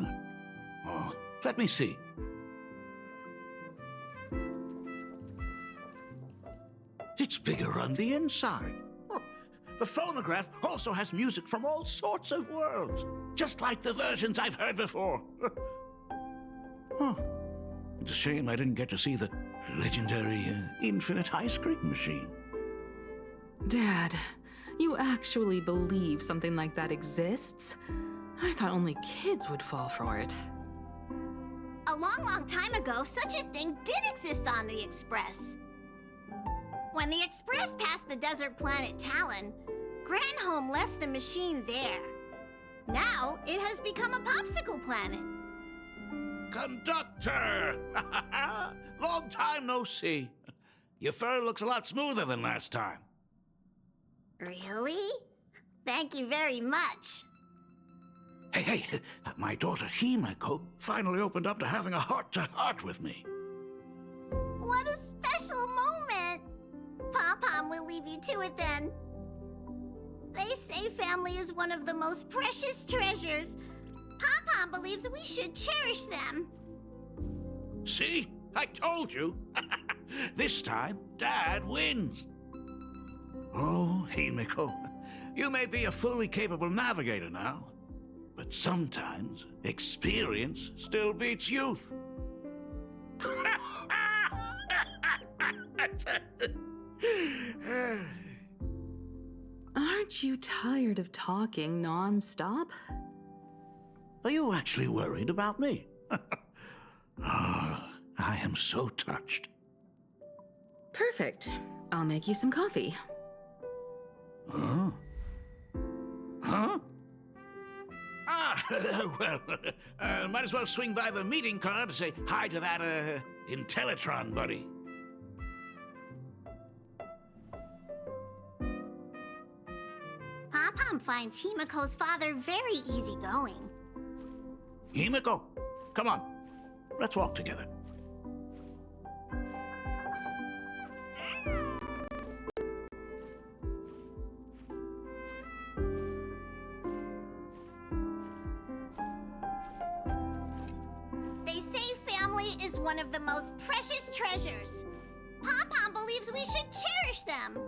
Oh, let me see. It's bigger on the inside. Oh, the phonograph also has music from all sorts of worlds, just like the versions I've heard before. Oh, it's a shame I didn't get to see the legendary infinite ice cream machine. Dad, you actually believe something like that exists? I thought only kids would fall for it. A long, long time ago, such a thing did exist on the Express. When the Express passed the desert planet Talon, Granholm left the machine there. Now, it has become a popsicle planet. Conductor! Long time no see. Your fur looks a lot smoother than last time. Really? Thank you very much. Hey, my daughter Himeko finally opened up to having a heart-to-heart with me. What a special moment! Pom-Pom will leave you to it then. They say family is one of the most precious treasures. Pom-Pom believes we should cherish them. See? I told you. This time, Dad wins. Oh, Himeko, you may be a fully capable navigator now, but sometimes experience still beats youth. Aren't you tired of talking non-stop? Are you actually worried about me? I am so touched. Perfect. I'll make you some coffee. Huh? Huh? Ah, well, might as well swing by the meeting car to say hi to that, Intellitron buddy. Pom-Pom finds Himeko's father very easygoing. Himeko, come on. Let's walk together. They say family is one of the most precious treasures. Pom-Pom believes we should cherish them.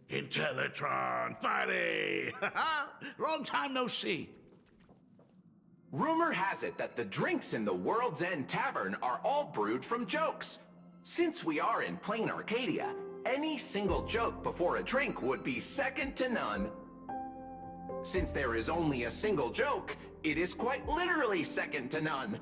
Intellitron, buddy! Long time no see. Rumor has it that the drinks in the World's End Tavern are all brewed from jokes. Since we are in plain Arcadia, any single joke before a drink would be second to none. Since there is only a single joke, it is quite literally second to none.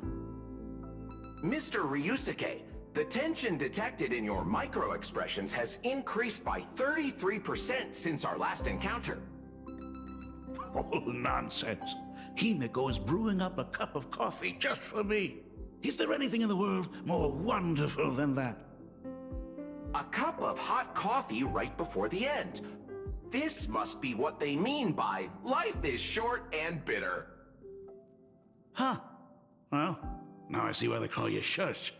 Mr. Ryusuke, the tension detected in your micro-expressions has increased by 33% since our last encounter. Oh, nonsense. Himeko is brewing up a cup of coffee just for me. Is there anything in the world more wonderful than that? A cup of hot coffee right before the end. This must be what they mean by life is short and bitter. Huh. Well, now I see why they call you Shush.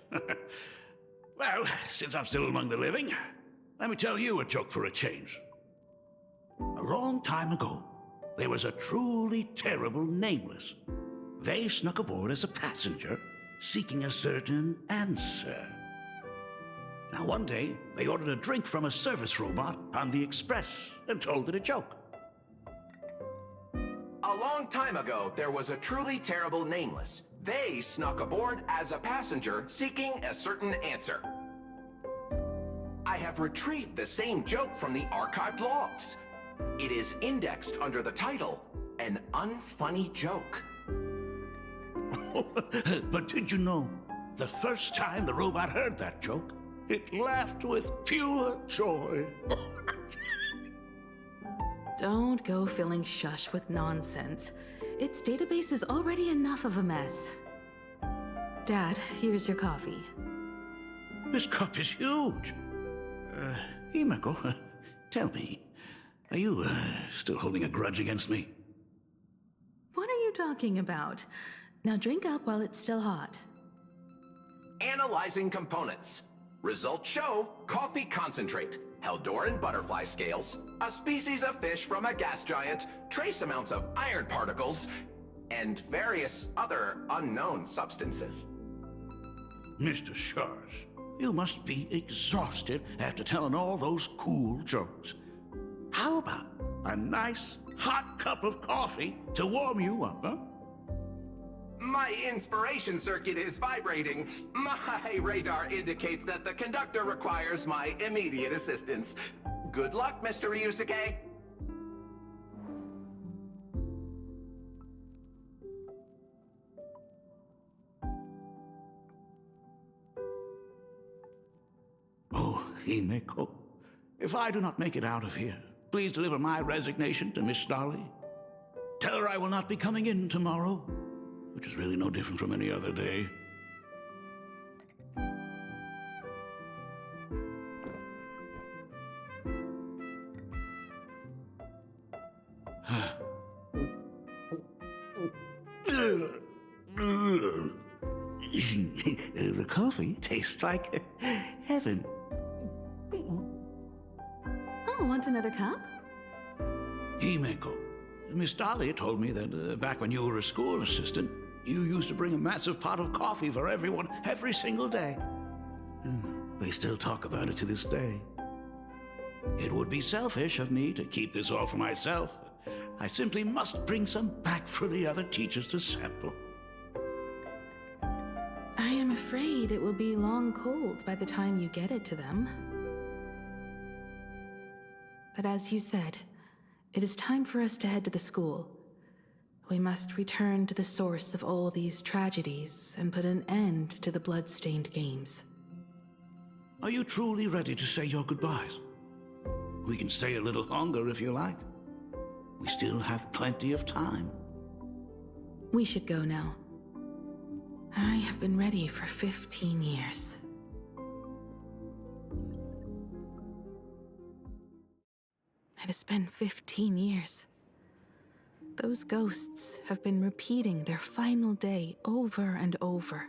Well, since I'm still among the living, let me tell you a joke for a change. A long time ago, there was a truly terrible nameless. They snuck aboard as a passenger, seeking a certain answer. Now, one day, they ordered a drink from a service robot on the express and told it a joke. A long time ago, there was a truly terrible nameless. They snuck aboard as a passenger seeking a certain answer. I have retrieved the same joke from the archived logs. It is indexed under the title, An Unfunny Joke. But did you know, the first time the robot heard that joke, it laughed with pure joy. Don't go filling Shush with nonsense. Its database is already enough of a mess. Dad, here's your coffee. This cup is huge. Himeko, tell me, are you still holding a grudge against me? What are you talking about? Now drink up while it's still hot. Analyzing components. Results show coffee concentrate, Heldoran butterfly scales, a species of fish from a gas giant, trace amounts of iron particles, and various other unknown substances. Mr. Shush, you must be exhausted after telling all those cool jokes. How about a nice hot cup of coffee to warm you up, huh? My inspiration circuit is vibrating. My radar indicates that the conductor requires my immediate assistance. Good luck, Mr. Ryusuke. Oh, Himeko, if I do not make it out of here, please deliver my resignation to Miss Dolly. Tell her I will not be coming in tomorrow, which is really no different from any other day. The coffee tastes like heaven. Oh, want another cup? Himeko, Miss Dolly told me that back when you were a school assistant, you used to bring a massive pot of coffee for everyone every single day. They still talk about it to this day. It would be selfish of me to keep this all for myself. I simply must bring some back for the other teachers to sample. I am afraid it will be long cold by the time you get it to them. But as you said, it is time for us to head to the school. We must return to the source of all these tragedies and put an end to the blood-stained games. Are you truly ready to say your goodbyes? We can stay a little longer if you like. We still have plenty of time. We should go now. I have been ready for 15 years. It has been 15 years. Those ghosts have been repeating their final day over and over,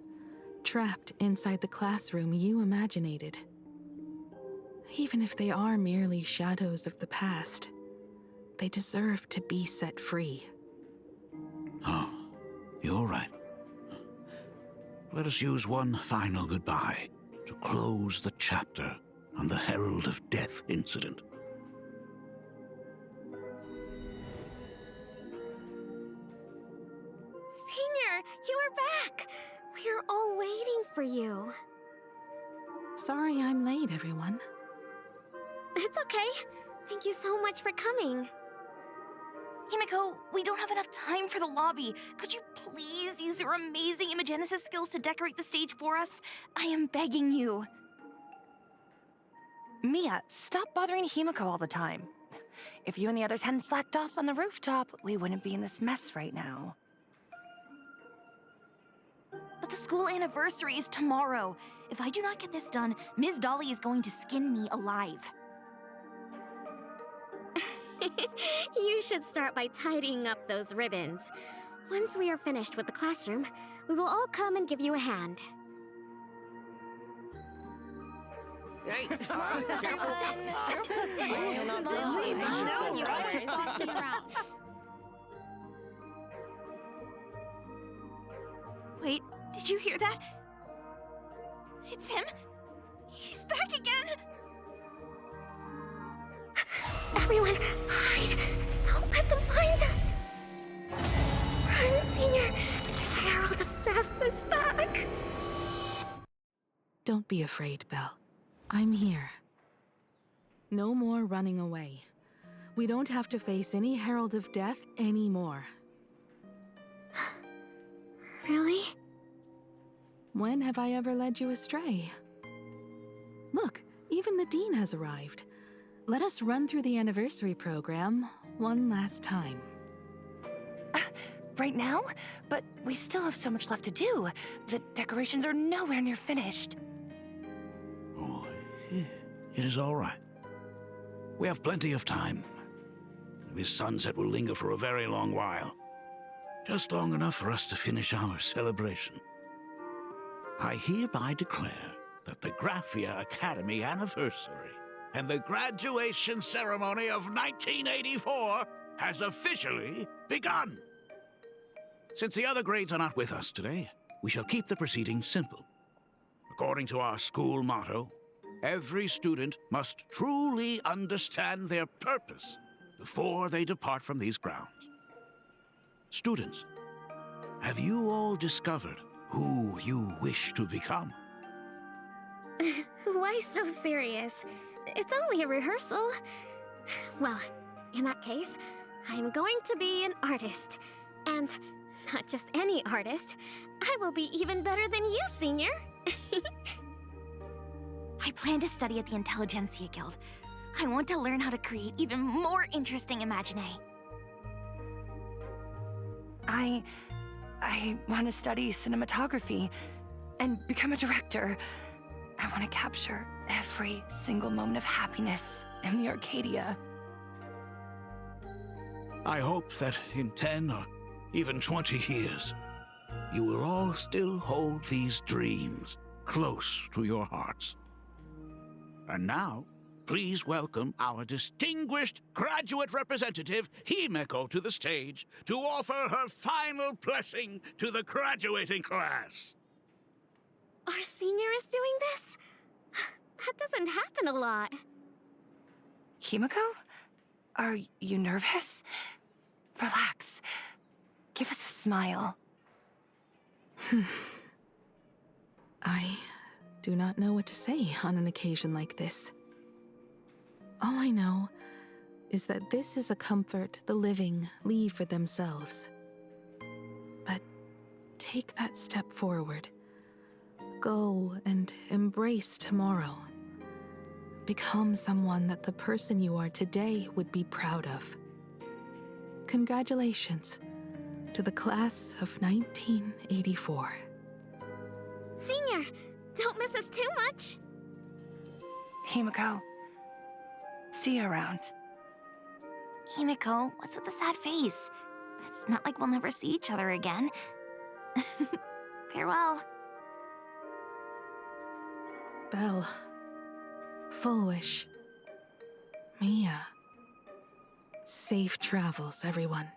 trapped inside the classroom you imaginated. Even if they are merely shadows of the past, they deserve to be set free. Oh, you're right. Let us use one final goodbye to close the chapter on the Herald of Death incident. Senior, you are back! We are all waiting for you. Sorry I'm late, everyone. It's okay. Thank you so much for coming. Himeko, we don't have enough time for the lobby. Could you please use your amazing imagenesis skills to decorate the stage for us? I am begging you. Mia, stop bothering Himeko all the time. If you and the others hadn't slacked off on the rooftop, we wouldn't be in this mess right now. But the school anniversary is tomorrow. If I do not get this done, Ms. Dolly is going to skin me alive. You should start by tidying up those ribbons. Once we are finished with the classroom, we will all come and give you a hand. Hey, Smile, careful. everyone. Smile. You always boss me around. Wait, did you hear that? It's him. He's back again. Everyone, hide! Don't let them find us! Run, Senior! The Herald of Death is back! Don't be afraid, Belle. I'm here. No more running away. We don't have to face any Herald of Death anymore. Really? When have I ever led you astray? Look, even the Dean has arrived. Let us run through the anniversary program one last time. Right now? But we still have so much left to do. The decorations are nowhere near finished. Oh, it is all right. We have plenty of time. This sunset will linger for a very long while. Just long enough for us to finish our celebration. I hereby declare that the Graphia Academy anniversary and the graduation ceremony of 1984 has officially begun. Since the other grades are not with us today, we shall keep the proceedings simple. According to our school motto, every student must truly understand their purpose before they depart from these grounds. Students, have you all discovered who you wish to become? Why so serious? It's only a rehearsal. Well, in that case, I'm going to be an artist. And not just any artist. I will be even better than you, Senior. I plan to study at the Intelligentsia Guild. I want to learn how to create even more interesting imaginae. I want to study cinematography and become a director. I want to capture every single moment of happiness in the Arcadia. I hope that in 10 or even 20 years, you will all still hold these dreams close to your hearts. And now, please welcome our distinguished graduate representative, Himeko, to the stage to offer her final blessing to the graduating class. Our senior is doing this? That doesn't happen a lot. Himeko? Are you nervous? Relax. Give us a smile. I do not know what to say on an occasion like this. All I know is that this is a comfort the living leave for themselves. But take that step forward. Go and embrace tomorrow. Become someone that the person you are today would be proud of. Congratulations to the class of 1984. Senior, don't miss us too much. Himeko, see you around. Himeko, what's with the sad face? It's not like we'll never see each other again. Farewell. Belle, Full Wish, Mia. Safe travels, everyone.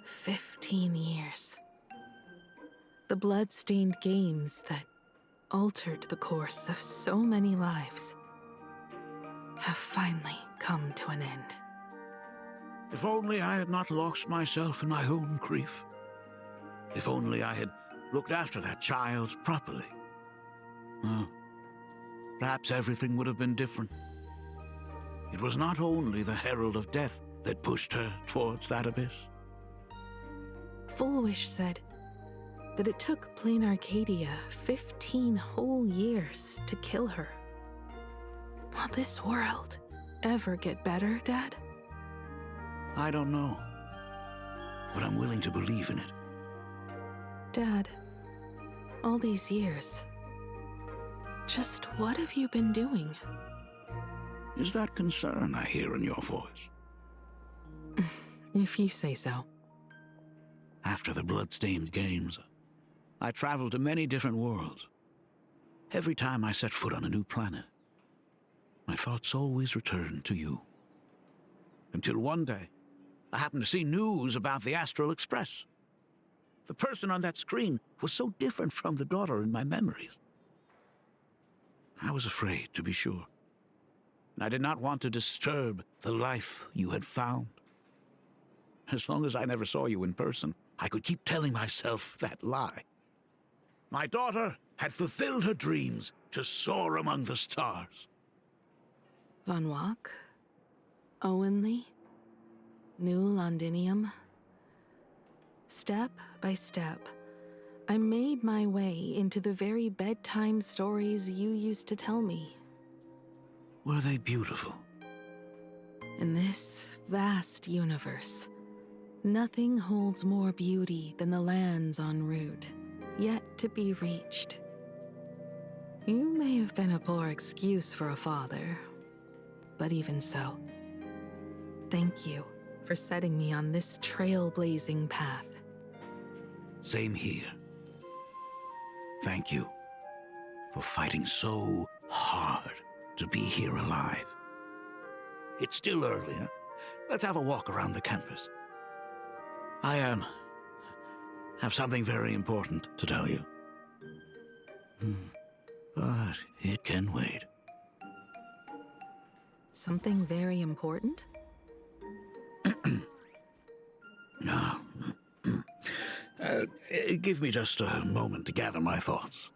"15 years. The blood-stained games that altered the course of so many lives have finally come to an end. If only I had not lost myself in my own grief. If only I had looked after that child properly. Perhaps everything would have been different. It was not only the Herald of Death that pushed her towards that abyss. Full Wish said that it took Plain Arcadia 15 whole years to kill her. Will this world ever get better, Dad? I don't know. but I'm willing to believe in it. Dad, all these years, just what have you been doing? Is that concern I hear in your voice? If you say so. After the blood-stained games, I traveled to many different worlds. Every time I set foot on a new planet, my thoughts always returned to you. Until one day, I happened to see news about the Astral Express. The person on that screen was so different from the daughter in my memories. I was afraid, to be sure. I did not want to disturb the life you had found. As long as I never saw you in person, I could keep telling myself that lie. My daughter had fulfilled her dreams to soar among the stars. Von Walk? Owenly? New Londinium? Step by step, I made my way into the very bedtime stories you used to tell me. Were they beautiful? In this vast universe, nothing holds more beauty than the lands en route, yet to be reached. You may have been a poor excuse for a father, but even so, thank you for setting me on this trailblazing path. Same here. Thank you for fighting so hard to be here alive. It's still early, huh? Let's have a walk around the campus. I have something very important to tell you. But it can wait. Something very important? No. Give me just a moment to gather my thoughts.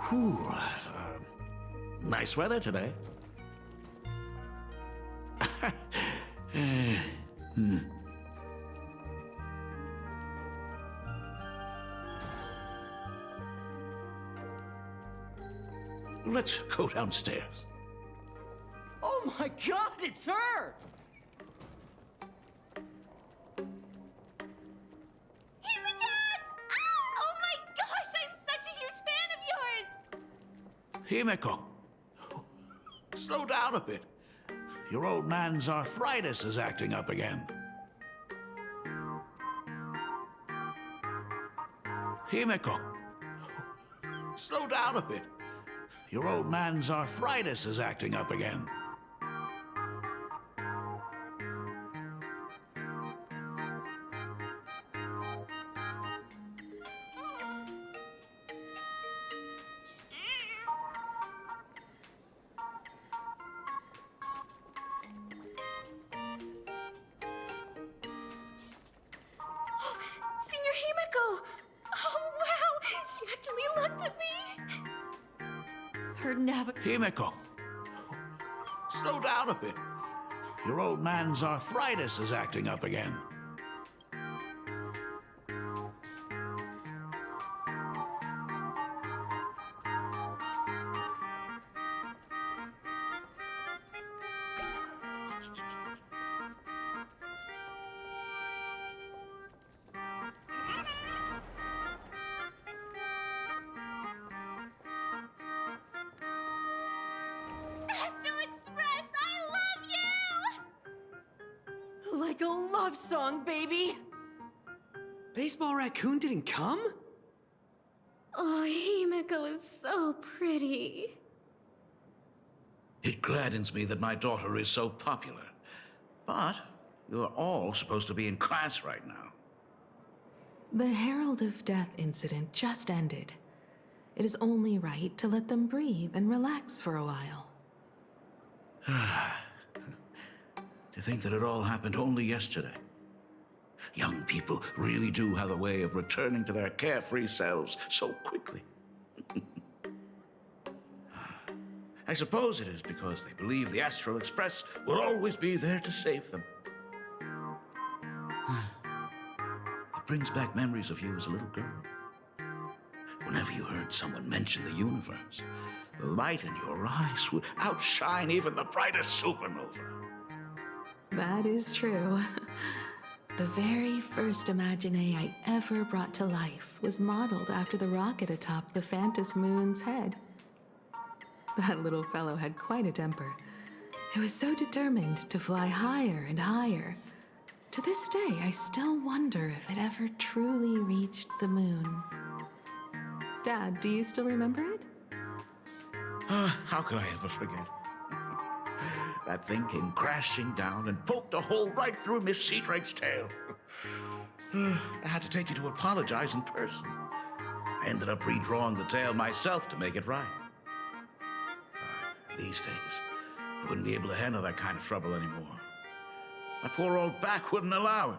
Whew, nice weather today. Let's go downstairs. Oh my god, it's her! Himeko, slow down a bit. Your old man's arthritis is acting up again. Himeko, slow down a bit. Your old man's arthritis is acting up again. Himeko, slow down a bit. Your old man's arthritis is acting up again. Like a love song, baby! Baseball Raccoon didn't come? Oh, Himeko is so pretty. It gladdens me that my daughter is so popular. But you're all supposed to be in class right now. The Herald of Death incident just ended. It is only right to let them breathe and relax for a while. To think that it all happened only yesterday. Young people really do have a way of returning to their carefree selves so quickly. I suppose it is because they believe the Astral Express will always be there to save them. It brings back memories of you as a little girl. Whenever you heard someone mention the universe, the light in your eyes would outshine even the brightest supernova. That is true. The very first Imagine I ever brought to life was modeled after the rocket atop the Phantom Moon's head. That little fellow had quite a temper. It was so determined to fly higher and higher. To this day, I still wonder if it ever truly reached the moon. Dad, do you still remember it? How could I ever forget? That thing came crashing down and poked a hole right through Miss Seadrake's tail. I had to take you to apologize in person. I ended up redrawing the tail myself to make it right. These days, I wouldn't be able to handle that kind of trouble anymore. My poor old back wouldn't allow it.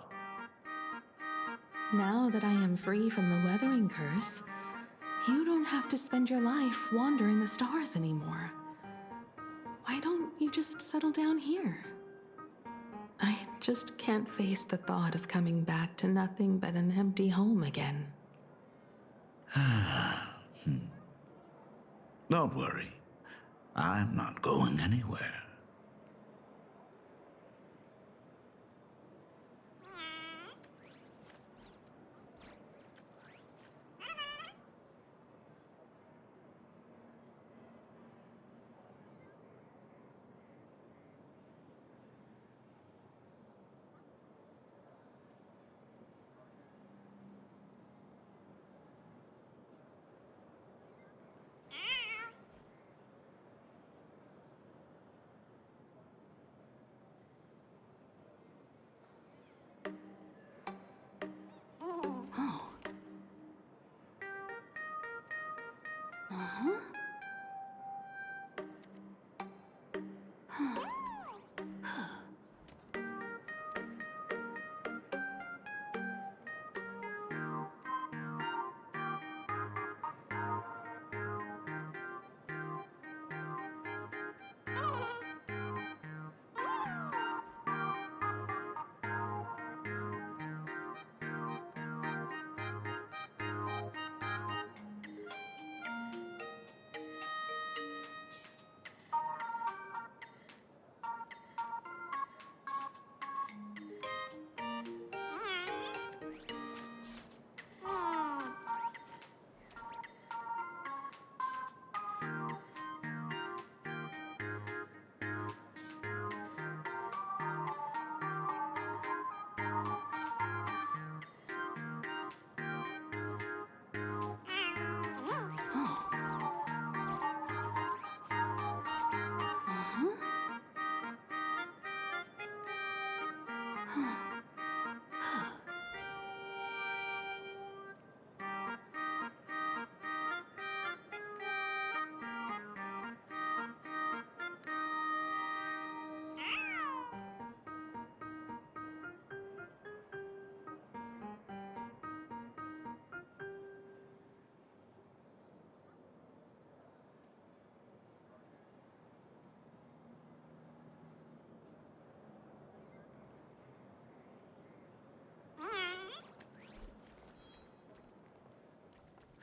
Now that I am free from the weathering curse, you don't have to spend your life wandering the stars anymore. Why don't you just settle down here? I just can't face the thought of coming back to nothing but an empty home again. Don't worry. I'm not going anywhere.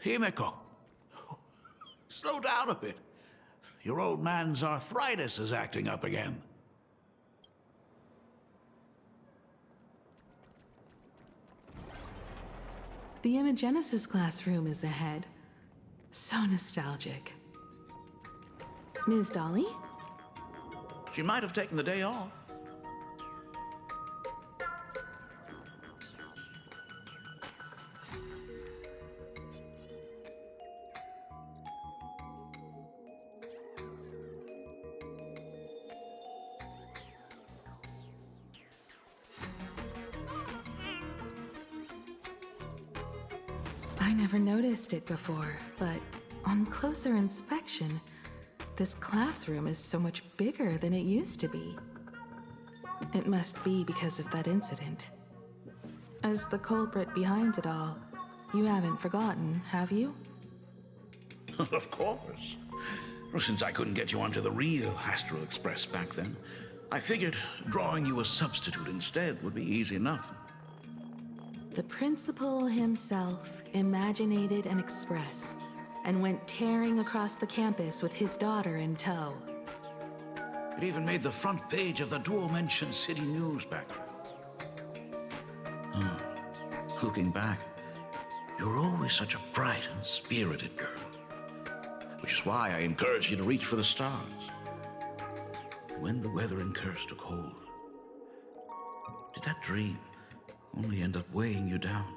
Himiko, slow down a bit. Your old man's arthritis is acting up again. The Imagenesis classroom is ahead. So nostalgic. Ms. Dolly? She might have taken the day off. I never noticed it before, but on closer inspection, this classroom is so much bigger than it used to be. It must be because of that incident. As the culprit behind it all, you haven't forgotten, have you? Of course. Well, since I couldn't get you onto the real Astral Express back then, I figured drawing you a substitute instead would be easy enough. The principal himself imaginated an express and went tearing across the campus with his daughter in tow. It even made the front page of the dual-mentioned city news back then. Looking back, you were always such a bright and spirited girl. Which is why I encouraged you to reach for the stars. When the weathering curse took hold, did that dream only end up weighing you down?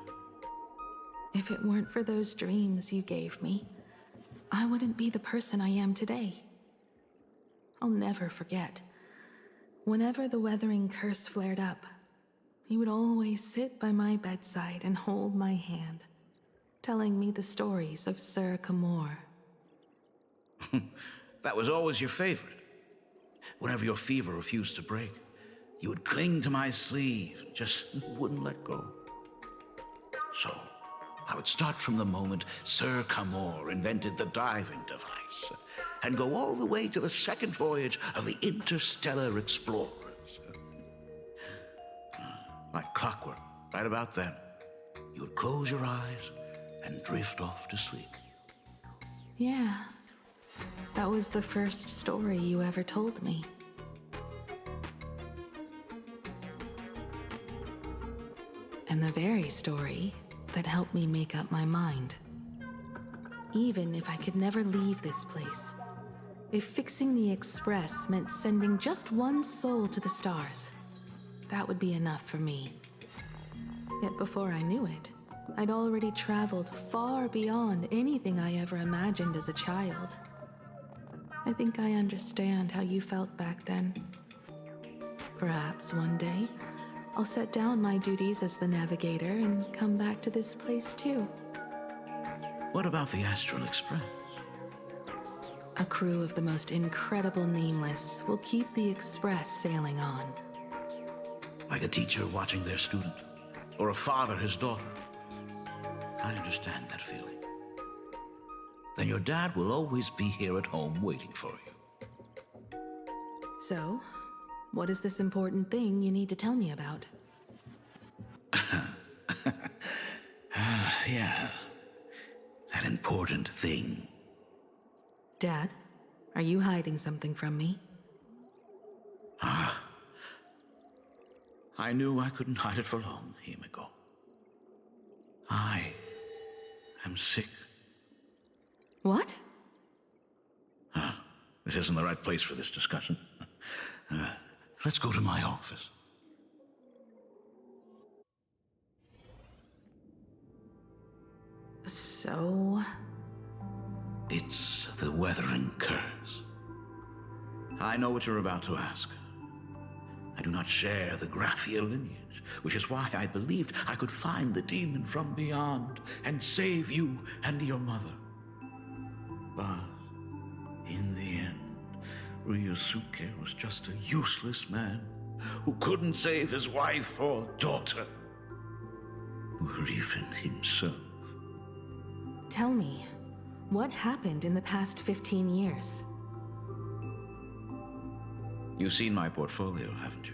If it weren't for those dreams you gave me, I wouldn't be the person I am today. I'll never forget. Whenever the weathering curse flared up, he would always sit by my bedside and hold my hand, telling me the stories of Sir Camor. That was always your favorite. Whenever your fever refused to break, you would cling to my sleeve and just wouldn't let go. So, I would start from the moment Sir Camor invented the diving device and go all the way to the second voyage of the Interstellar Explorers. Like clockwork, right about then, you would close your eyes and drift off to sleep. Yeah, that was the first story you ever told me. And the very story that helped me make up my mind. Even if I could never leave this place, if fixing the Express meant sending just one soul to the stars, that would be enough for me. Yet before I knew it, I'd already traveled far beyond anything I ever imagined as a child. I think I understand how you felt back then. Perhaps one day, I'll set down my duties as the navigator and come back to this place too. What about the Astral Express? A crew of the most incredible nameless will keep the Express sailing on. Like a teacher watching their student, or a father his daughter. I understand that feeling. Then your dad will always be here at home waiting for you. So, what is this important thing you need to tell me about? Yeah. That important thing. Dad, are you hiding something from me? I knew I couldn't hide it for long, Himiko. I am sick. What? This isn't the right place for this discussion. Let's go to my office. So? It's the weathering curse. I know what you're about to ask. I do not share the Graphia lineage, which is why I believed I could find the demon from beyond and save you and your mother. But in the end, Ryusuke was just a useless man who couldn't save his wife or daughter, or even himself. Tell me, what happened in the past 15 years? You've seen my portfolio, haven't you?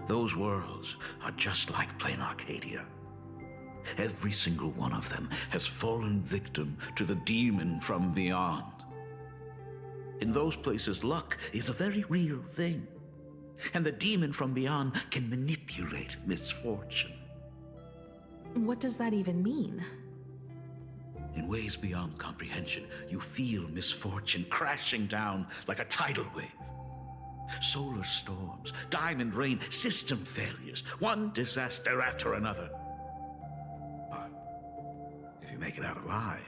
Those worlds are just like plain Arcadia. Every single one of them has fallen victim to the demon from beyond. In those places, luck is a very real thing, and the demon from beyond can manipulate misfortune. What does that even mean? In ways beyond comprehension, you feel misfortune crashing down like a tidal wave. Solar storms, diamond rain, system failures, one disaster after another. But if you make it out alive,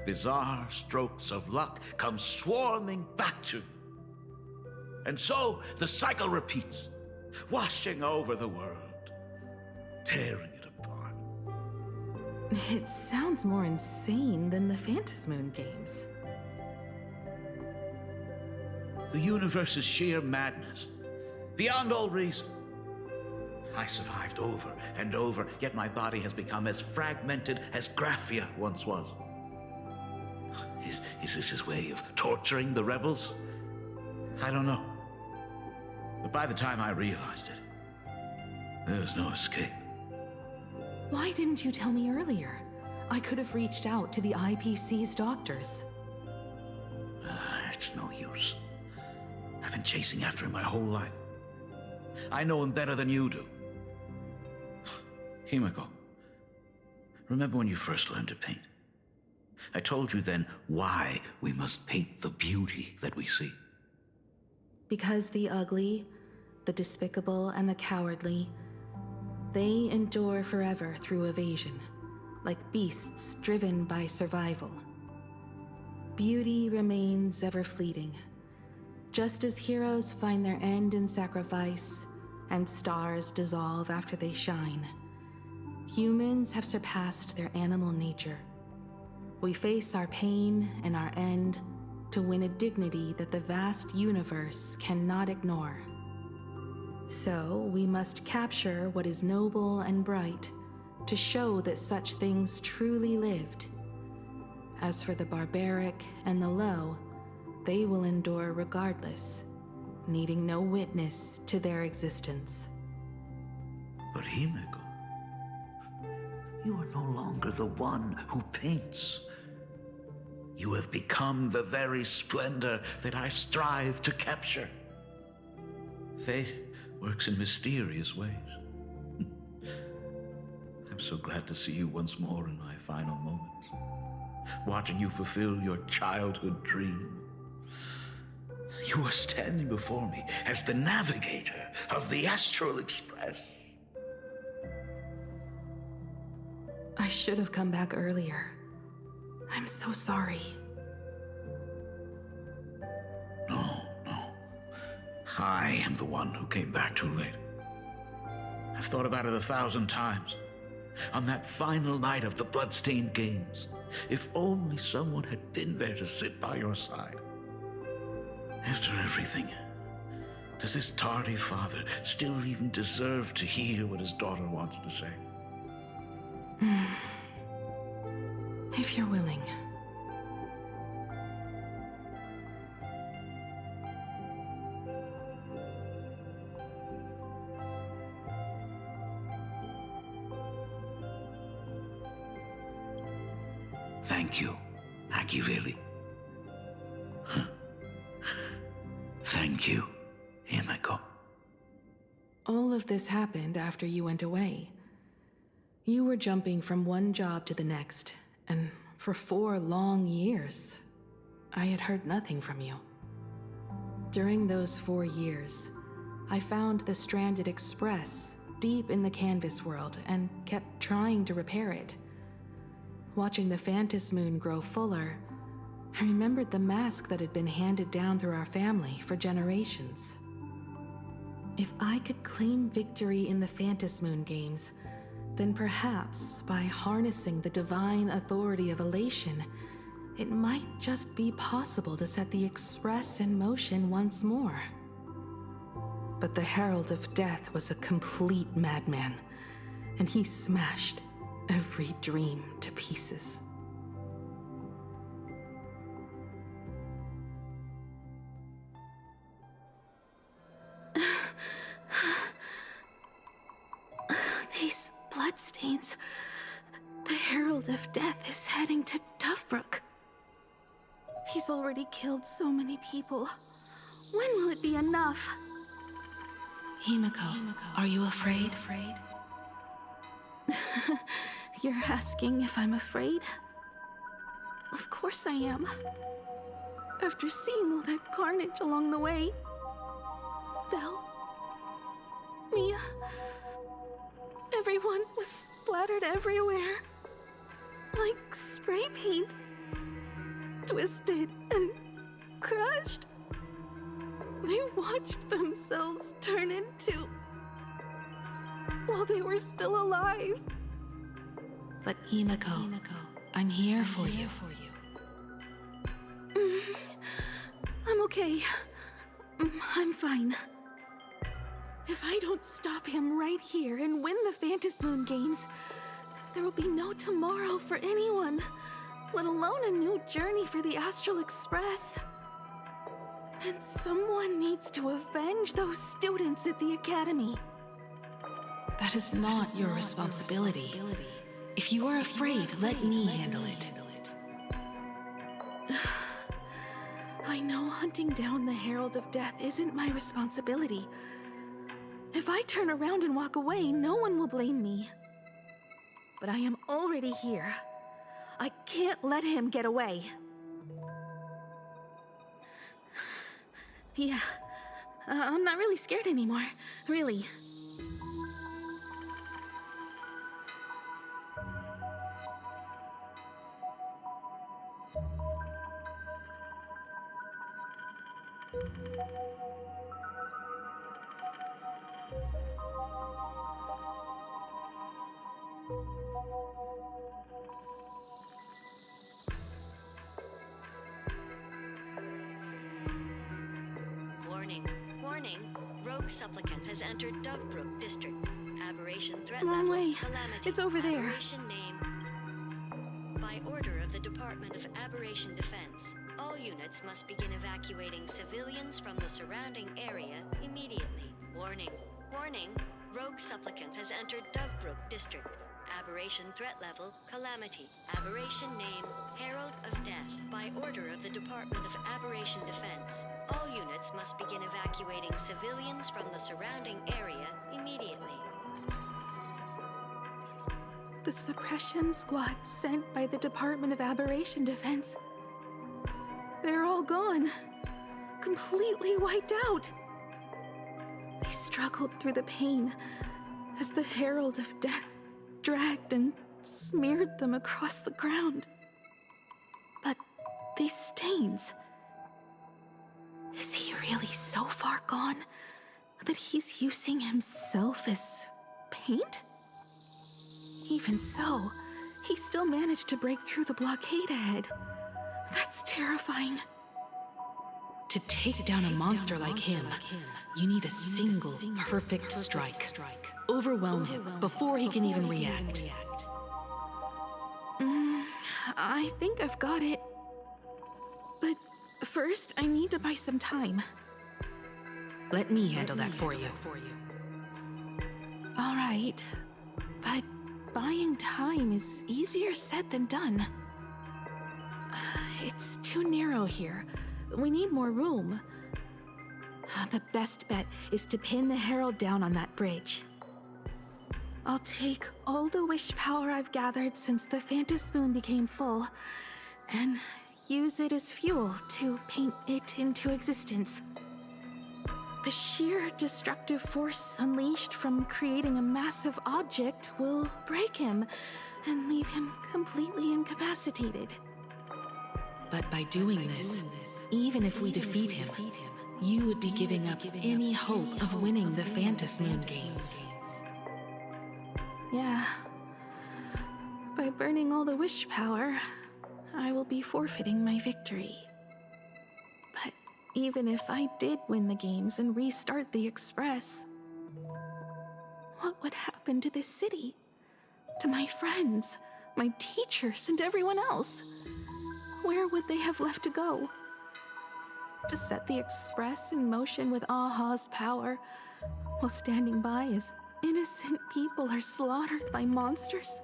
bizarre strokes of luck come swarming back to you. And so the cycle repeats, washing over the world, tearing it apart. It sounds more insane than the Phantasmoon games. The universe is sheer madness, beyond all reason. I survived over and over, yet my body has become as fragmented as Graphia once was. Is this his way of torturing the rebels? I don't know. But by the time I realized it, there was no escape. Why didn't you tell me earlier? I could have reached out to the IPC's doctors. It's no use. I've been chasing after him my whole life. I know him better than you do. Himiko, remember when you first learned to paint? I told you then why we must paint the beauty that we see. Because the ugly, the despicable, and the cowardly, they endure forever through evasion, like beasts driven by survival. Beauty remains ever fleeting, just as heroes find their end in sacrifice, and stars dissolve after they shine. Humans have surpassed their animal nature. We face our pain and our end to win a dignity that the vast universe cannot ignore. So we must capture what is noble and bright to show that such things truly lived. As for the barbaric and the low, they will endure regardless, needing no witness to their existence. But Himiko, you are no longer the one who paints. You have become the very splendor that I strive to capture. Fate works in mysterious ways. I'm so glad to see you once more in my final moments, watching you fulfill your childhood dream. You are standing before me as the navigator of the Astral Express. I should have come back earlier. I'm so sorry. No. I am the one who came back too late. I've thought about it 1,000 times. On that final night of the Bloodstained Games, if only someone had been there to sit by your side. After everything, does this tardy father still even deserve to hear what his daughter wants to say? If you're willing. Thank you, Akiveli. Thank you, Himiko. All of this happened after you went away. You were jumping from one job to the next, and for 4 long years, I had heard nothing from you. During those 4 years, I found the stranded Express deep in the canvas world and kept trying to repair it. Watching the Phantom Moon grow fuller, I remembered the mask that had been handed down through our family for generations. If I could claim victory in the Phantom Moon games, then perhaps by harnessing the divine authority of elation, it might just be possible to set the Express in motion once more. But the Herald of Death was a complete madman, and he smashed every dream to pieces. These bloodstains. The Herald of Death is heading to Dovebrook. He's already killed so many people. When will it be enough? Himiko, are you afraid? You're asking if I'm afraid? Of course I am. After seeing all that carnage along the way. Belle, Mia, everyone was splattered everywhere. Like spray paint. Twisted and crushed. They watched themselves turn into... while they were still alive. But Himiko, I'm here for you. I'm okay. I'm fine. If I don't stop him right here and win the Phantom Moon games, there will be no tomorrow for anyone, let alone a new journey for the Astral Express. And someone needs to avenge those students at the Academy. That is not your responsibility. If you are afraid, let me handle it. I know hunting down the Herald of Death isn't my responsibility. If I turn around and walk away, no one will blame me. But I am already here. I can't let him get away. Yeah, I'm not really scared anymore, really. Warning. Rogue supplicant has entered Dovebrook District. Aberration threat Long level, way. calamity. It's over there. Aberration name. By order of the Department of Aberration Defense, all units must begin evacuating civilians from the surrounding area immediately. Warning. Rogue supplicant has entered Dovebrook District. Aberration threat level, calamity. Aberration name, Herald of Death. By order of the Department of Aberration Defense, all units must begin evacuating civilians from the surrounding area immediately. The suppression squad sent by the Department of Aberration Defense. They're all gone. Completely wiped out. They struggled through the pain as the Herald of Death dragged and smeared them across the ground. But these stains... Is he really so far gone that he's using himself as paint? Even so, he still managed to break through the blockade ahead. That's terrifying. To take down a monster like him, you need a single perfect strike. Overwhelm him before he can even react. I think I've got it. But first, I need to buy some time. Let me handle that for you. All right, but buying time is easier said than done. It's too narrow here. We need more room. The best bet is to pin the Herald down on that bridge. I'll take all the wish power I've gathered since the Phantom Moon became full, and use it as fuel to paint it into existence. The sheer destructive force unleashed from creating a massive object will break him and leave him completely incapacitated. But by doing this, even if we defeat him, you would be giving up any hope of winning the Phantom Moon games. Yeah. By burning all the wish power, I will be forfeiting my victory. But even if I did win the games and restart the Express, what would happen to this city? To my friends, my teachers, and everyone else? Where would they have left to go? To set the Express in motion with Aha's power, while standing by as innocent people are slaughtered by monsters?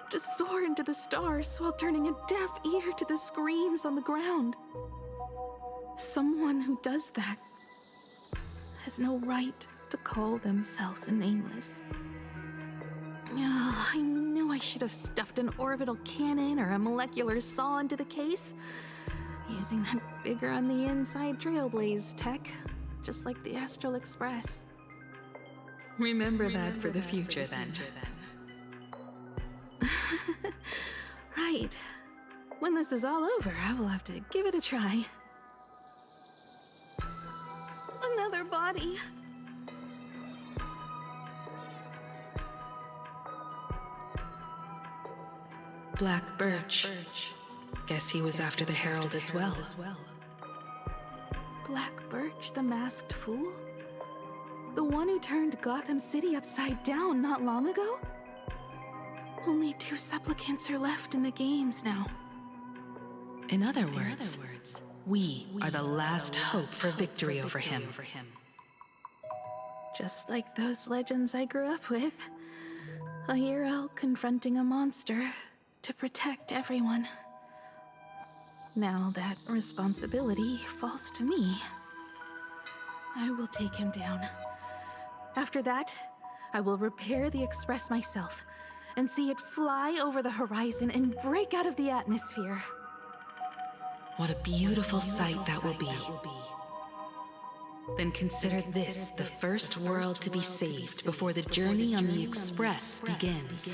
To soar into the stars while turning a deaf ear to the screams on the ground? Someone who does that has no right to call themselves a nameless. I knew I should have stuffed an orbital cannon or a molecular saw into the case, using that bigger on the inside Trailblaze tech, just like the Astral Express. Remember that for the future, then. Right. When this is all over, I will have to give it a try. Another body. Black Birch. Guess he was after the Herald as well. Black Birch, the masked fool? The one who turned Gotham City upside down not long ago? Only 2 supplicants are left in the games now. In other words, we are the last hope for victory over him. Just like those legends I grew up with. A hero confronting a monster to protect everyone. Now that responsibility falls to me. I will take him down. After that, I will repair the Express myself and see it fly over the horizon and break out of the atmosphere. What a beautiful sight that will be. Then consider this the first world to be saved before the journey on the Express begins.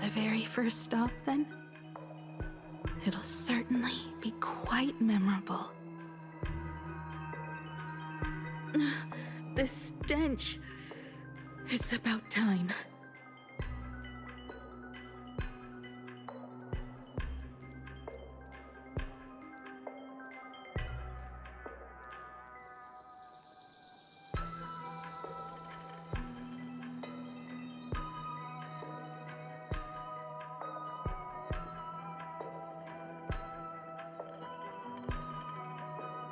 The very first stop, then? It'll certainly be quite memorable. The stench. It's about time.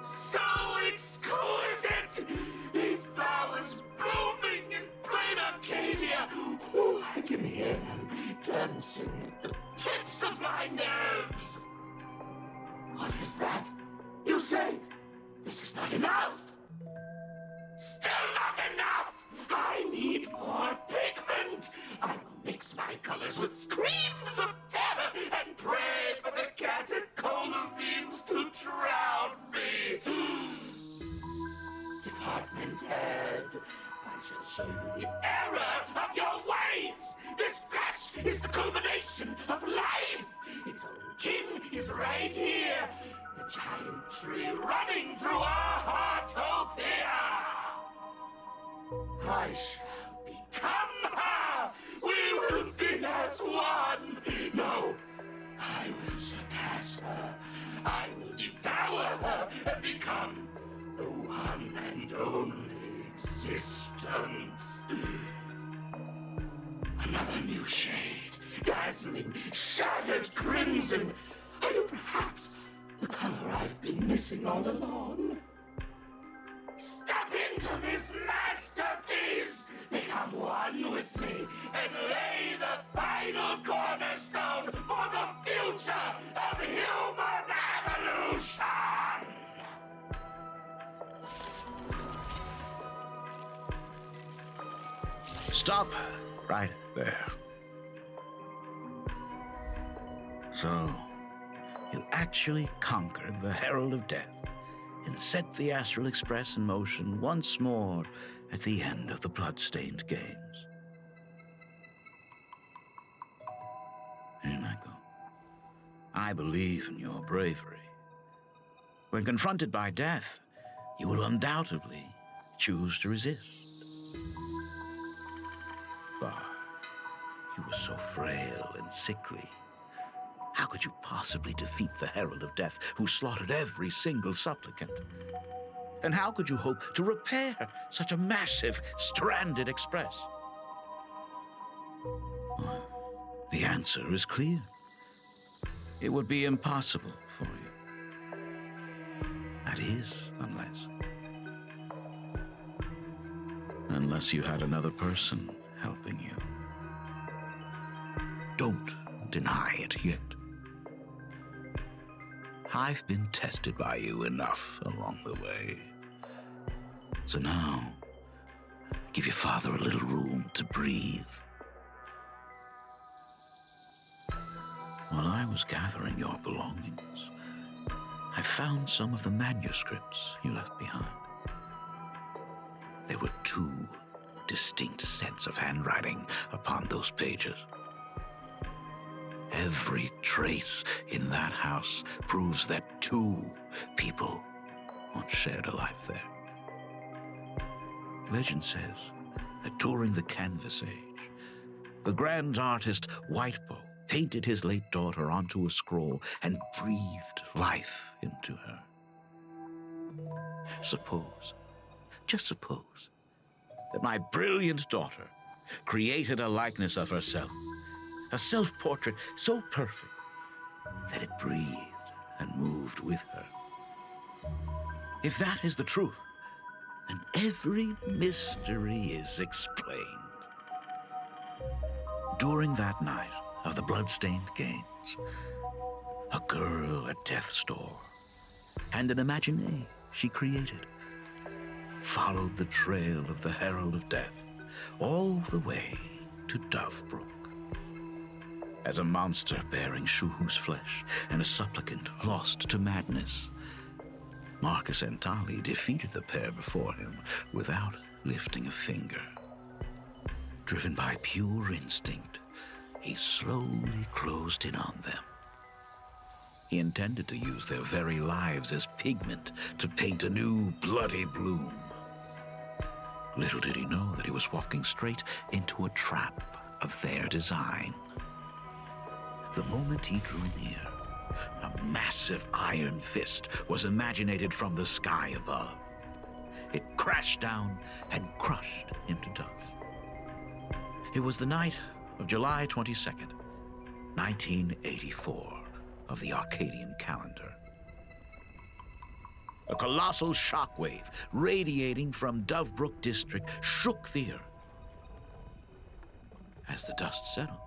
So exquisite! These flowers blooming in plain Arcadia! Ooh, I can hear them dancing at the tips of my nerves! What is that? You say this is not enough? Still not enough! I need more pigment! I will mix my colors with screams of terror and pray for the catecholamines to drown me! Department head, I shall show you the error of your ways! This flesh is the culmination of life! Its own kin is right here! The giant tree running through our heartopia! I shall become her! We will be as one! No, I will surpass her! I will devour her and become the one and only existence! Another new shade, dazzling, shattered crimson! Are you perhaps the color I've been missing all along? Step into this masterpiece! Become one with me and lay the final cornerstone for the future of human evolution! Stop right there. So, you actually conquered the Herald of Death and set the Astral Express in motion once more at the end of the blood-stained games. Echo, I believe in your bravery. When confronted by death, you will undoubtedly choose to resist. But you were so frail and sickly. How could you possibly defeat the Herald of Death, who slaughtered every single supplicant? And how could you hope to repair such a massive, stranded express? Well, the answer is clear. It would be impossible for you. That is, unless you had another person helping you. Don't deny it yet. I've been tested by you enough along the way. So now, give your father a little room to breathe. While I was gathering your belongings, I found some of the manuscripts you left behind. There were 2 distinct sets of handwriting upon those pages. Every trace in that house proves that 2 people once shared a life there. Legend says that during the Canvas Age, the grand artist Whitebow painted his late daughter onto a scroll and breathed life into her. Suppose just suppose that my brilliant daughter created a likeness of herself, a self-portrait so perfect that it breathed and moved with her. If that is the truth, then every mystery is explained. During that night of the blood-stained games, a girl at death's door and an imaginée she created followed the trail of the Herald of Death all the way to Dovebrook. As a monster bearing Shuhu's flesh and a supplicant lost to madness, Marcus and Tali defeated the pair before him without lifting a finger. Driven by pure instinct, he slowly closed in on them. He intended to use their very lives as pigment to paint a new bloody bloom. Little did he know that he was walking straight into a trap of their design. The moment he drew near, a massive iron fist was imaginated from the sky above. It crashed down and crushed him to dust. It was the night of July 22nd, 1984, of the Arcadian calendar. A colossal shockwave radiating from Dovebrook District shook the earth. As the dust settled,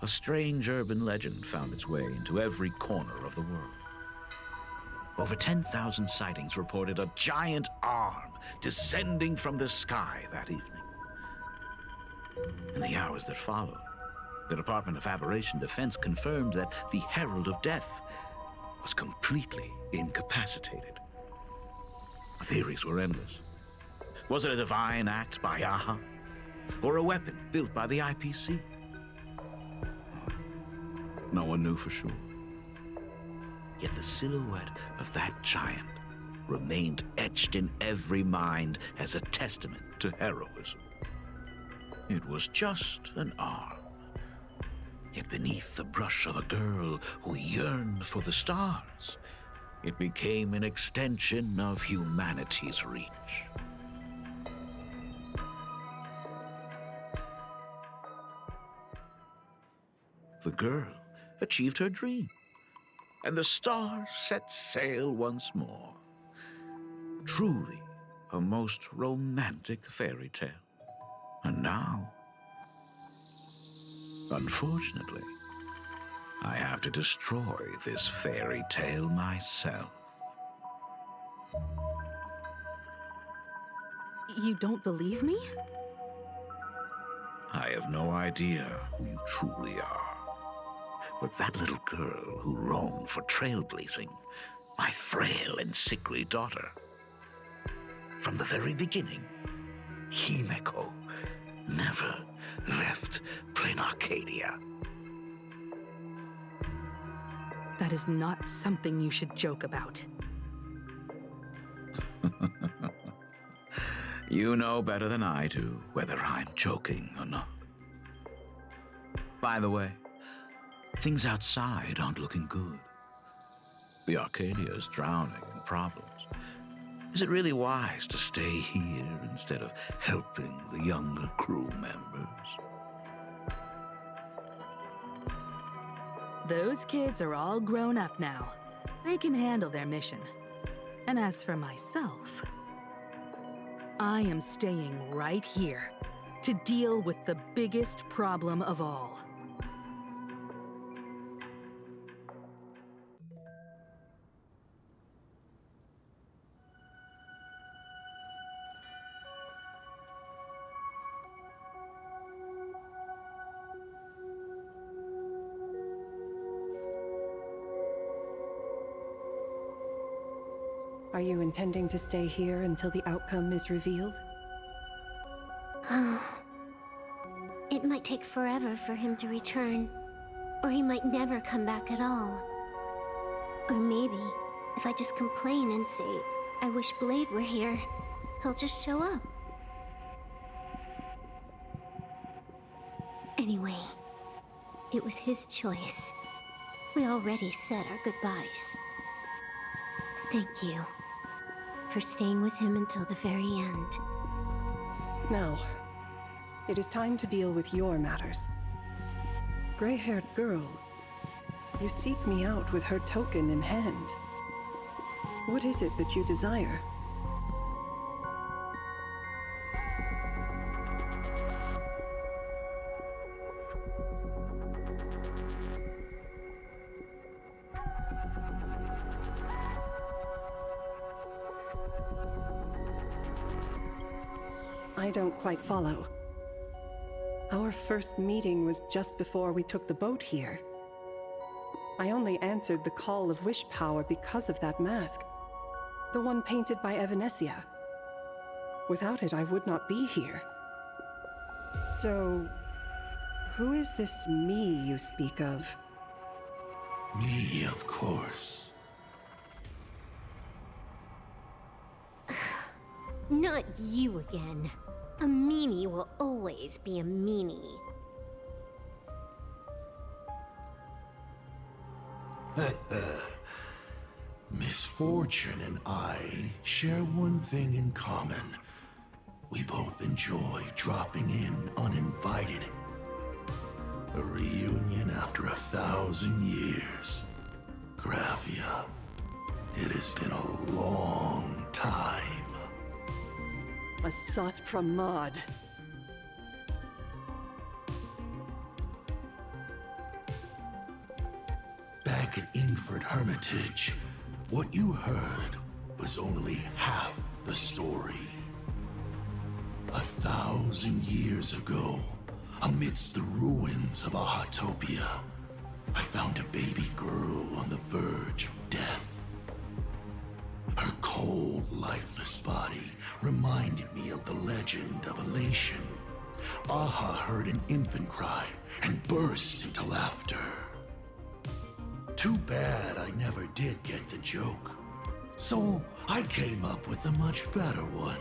a strange urban legend found its way into every corner of the world. Over 10,000 sightings reported a giant arm descending from the sky that evening. In the hours that followed, the Department of Aberration Defense confirmed that the Herald of Death was completely incapacitated. The theories were endless. Was it a divine act by Yaha? Or a weapon built by the IPC? No one knew for sure. Yet the silhouette of that giant remained etched in every mind as a testament to heroism. It was just an arm. Yet beneath the brush of a girl who yearned for the stars, it became an extension of humanity's reach. The girl achieved her dream, and the stars set sail once more. Truly a most romantic fairy tale. And now, unfortunately, I have to destroy this fairy tale myself. You don't believe me? I have no idea who you truly are. But that little girl who longed for trailblazing, my frail and sickly daughter. From the very beginning, Himeko never left Plain Arcadia. That is not something you should joke about. You know better than I do whether I'm joking or not. By the way, things outside aren't looking good. The Arcadia is drowning in problems. Is it really wise to stay here instead of helping the younger crew members? Those kids are all grown up now. They can handle their mission. And as for myself, I am staying right here to deal with the biggest problem of all. Are you intending to stay here until the outcome is revealed? It might take forever for him to return, or he might never come back at all. Or maybe, if I just complain and say, I wish Blade were here, he'll just show up. Anyway, it was his choice. We already said our goodbyes. Thank you for staying with him until the very end. Now, it is time to deal with your matters. Gray-haired girl, you seek me out with her token in hand. What is it that you desire? I don't quite follow. Our first meeting was just before we took the boat here. I only answered the call of wish power because of that mask. The one painted by Evanesia. Without it, I would not be here. So, who is this me you speak of? Me, of course. Not you again. A meanie will always be a meanie. Misfortune and I share one thing in common. We both enjoy dropping in uninvited. A reunion after 1,000 years. Graphia, it has been a long time. Asat Pramad. Back at Ingford Hermitage, what you heard was only half the story. 1,000 years ago, amidst the ruins of Ahatopia, I found a baby girl on the verge of death. Her cold, lifeless body reminded me of the legend of Elation. Aha heard an infant cry and burst into laughter. Too bad I never did get the joke. So I came up with a much better one.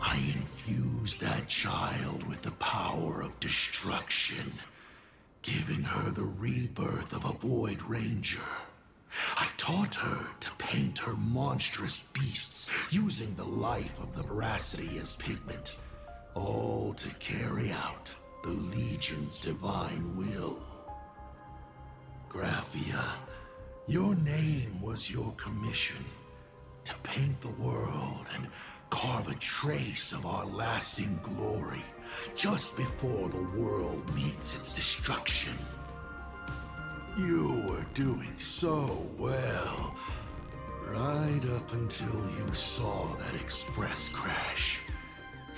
I infused that child with the power of destruction, giving her the rebirth of a Void Ranger. I taught her to paint her monstrous beasts using the life of the veracity as pigment, all to carry out the Legion's divine will. Graphia, your name was your commission, to paint the world and carve a trace of our lasting glory just before the world meets its destruction. You were doing so well, right up until you saw that express crash.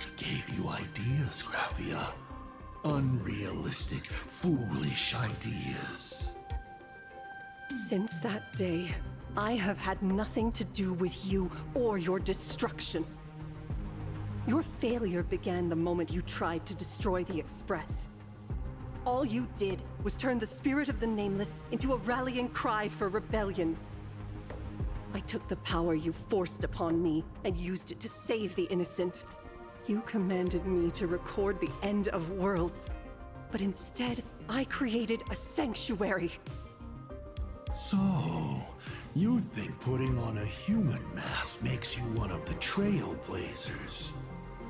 It gave you ideas, Graphia. Unrealistic, foolish ideas. Since that day, I have had nothing to do with you or your destruction. Your failure began the moment you tried to destroy the Express. All you did was turn the spirit of the Nameless into a rallying cry for rebellion. I took the power you forced upon me and used it to save the innocent. You commanded me to record the end of worlds, but instead, I created a sanctuary. So, you think putting on a human mask makes you one of the Trailblazers?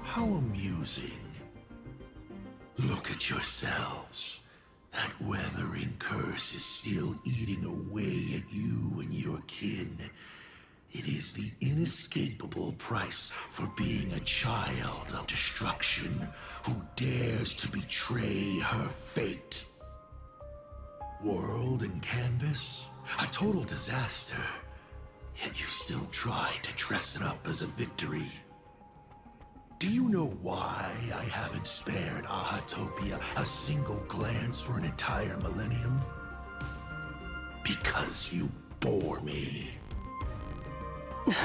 How amusing. Look at yourselves. That weathering curse is still eating away at you and your kin. It is the inescapable price for being a child of destruction who dares to betray her fate. World and canvas, a total disaster. Yet you still try to dress it up as a victory. Do you know why I haven't spared Ahatopia a single glance for an entire millennium? Because you bore me. But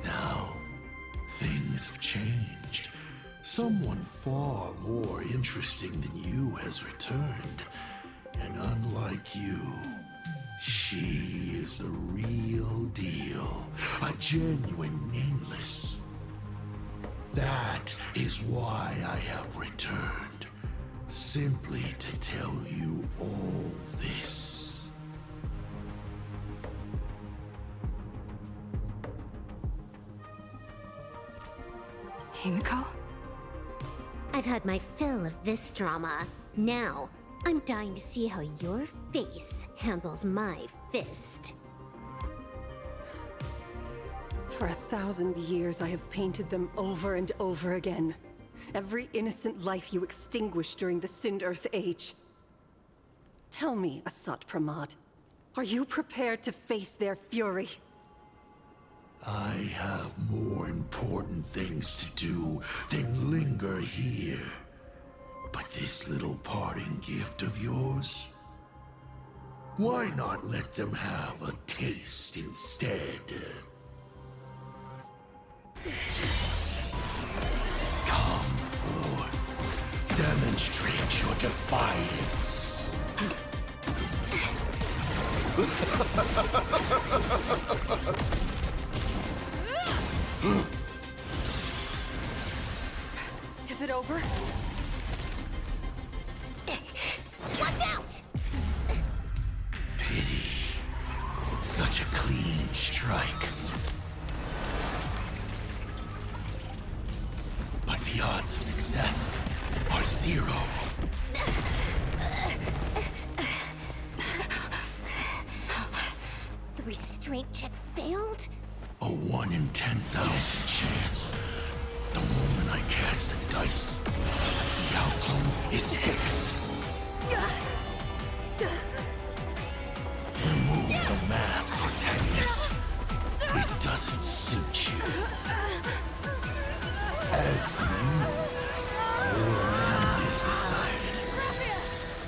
now, things have changed. Someone far more interesting than you has returned. And unlike you, she is the real deal. A genuine Nameless. That is why I have returned. Simply to tell you all this. had my fill of this drama. Now, I'm dying to see how your face handles my fist. For 1,000 years, I have painted them over and over again. Every innocent life you extinguished during the Sind-Earth Age. Tell me, Asat Pramad, are you prepared to face their fury? I have more important things to do than linger here. But this little parting gift of yours? Why not let them have a taste instead? Come forth. Demonstrate your defiance. Is it over? Watch out! Pity. Such a clean strike. But the odds of success are 0. The restraint check failed? A 1 in 10,000 chance. The moment I cast the dice, the outcome is fixed. Remove the mask, protagonist. It doesn't suit you. As for you, your end is decided.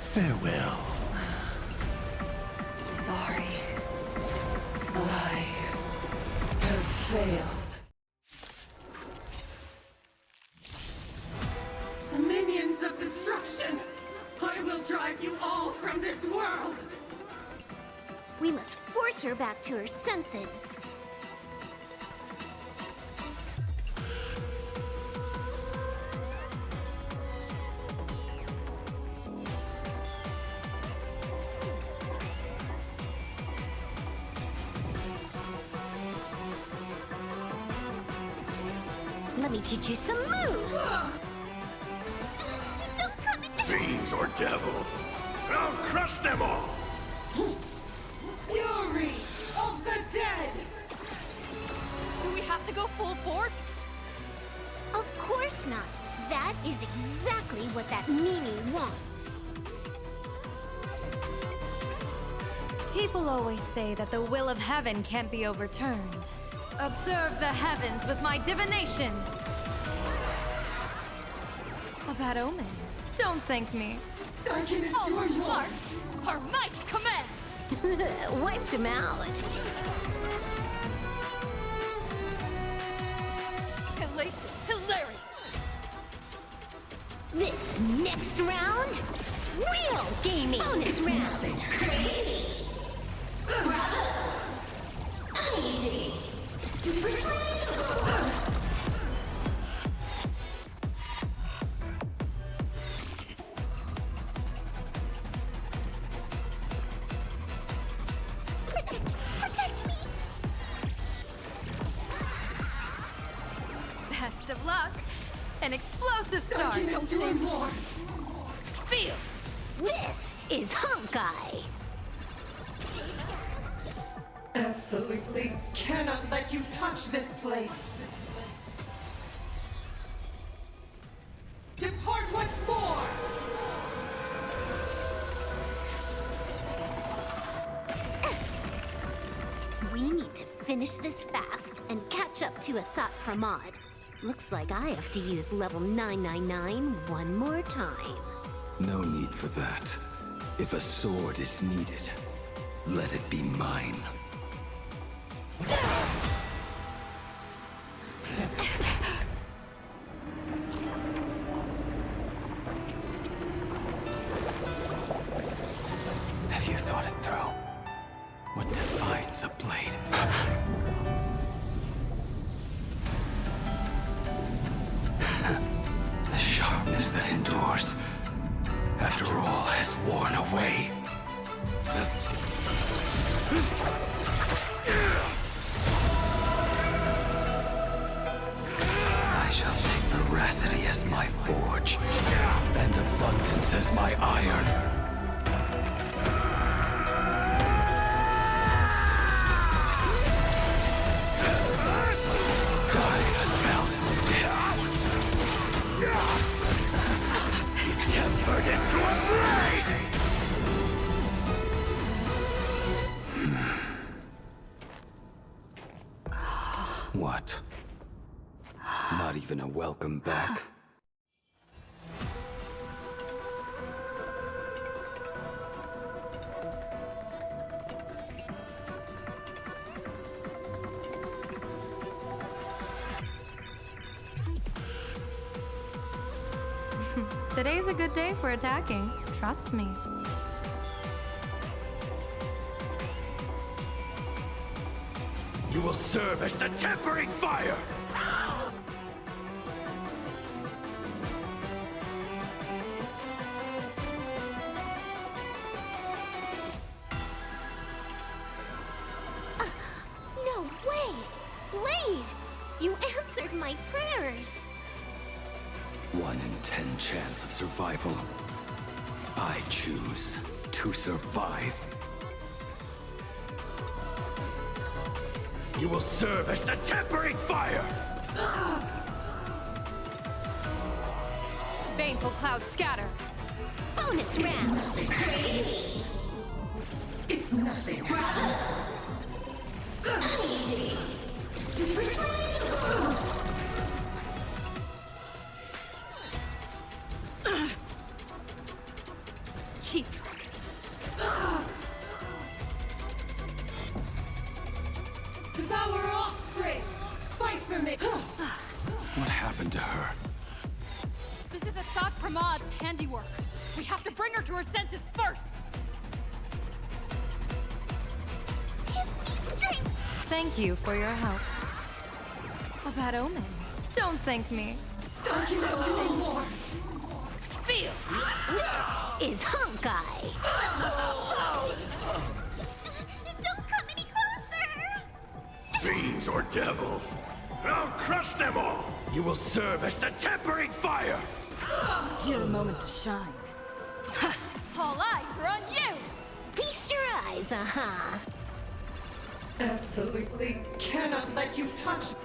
Farewell. Sorry. I have failed. Minions of destruction! I will drive you all from this world! We must force her back to her senses. Let me teach you some moves! Don't come in! Fiends or devils, I'll crush them all! Fury of the dead! Do we have to go full force? Of course not. That is exactly what that Mimi wants. People always say that the will of heaven can't be overturned. Observe the heavens with my divinations! A bad omen. Don't thank me. I can All endure more! marks, our might command! Wiped him out. Elation, hilarious! This next round, real gaming. Bonus round. Crazy. Bravo. Uneasy. Super slice. Protect me. Best of luck. An explosive start. I can endure more! Feel! This is Honkai. Absolutely cannot let you touch this place! Depart once more! We need to finish this fast and catch up to Asat Pramad. Looks like I have to use level 999 one more time. No need for that. If a sword is needed, let it be mine. Have you thought it through? What defines a blade? The sharpness that endures, after all has worn away. I shall take the rat curiosity as my forge, and abundance as my iron. Die a thousand deaths. Tempered into a blade! What? Not even a welcome back? Today's a good day for attacking. Trust me. You will serve as the tempering fire! No way! Blade! You answered my prayers! 1 in 10 chance of survival. I choose to survive. You will serve as the tempering fire! Baneful cloud scatter. Bonus round! Crazy! It's nothing. Easy! Super slice! Cheap trick. Devour offspring! Fight for me! What happened to her? This is Asad Pramad's handiwork. We have to bring her to her senses first. Give me strength! Thank you for your help. A bad omen. Don't thank me. Don't you know anymore? Feel! This is Honkai! Don't come any closer! Fiends or devils? I'll crush them all! You will serve as the tempering fire! Your moment to shine. All eyes are on you! Feast your eyes, uh-huh. Absolutely cannot let you touch.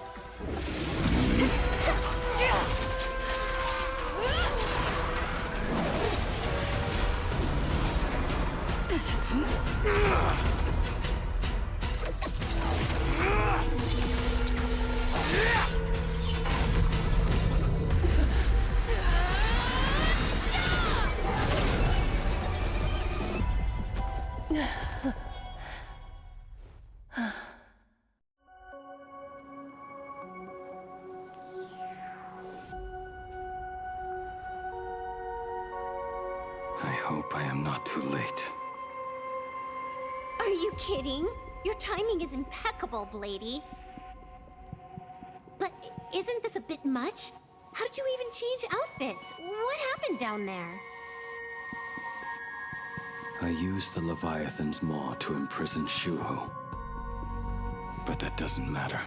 I hope I am not too late. Are you kidding? Your timing is impeccable, Blady. But isn't this a bit much? How did you even change outfits? What happened down there? I used the Leviathan's maw to imprison Shuho. But that doesn't matter.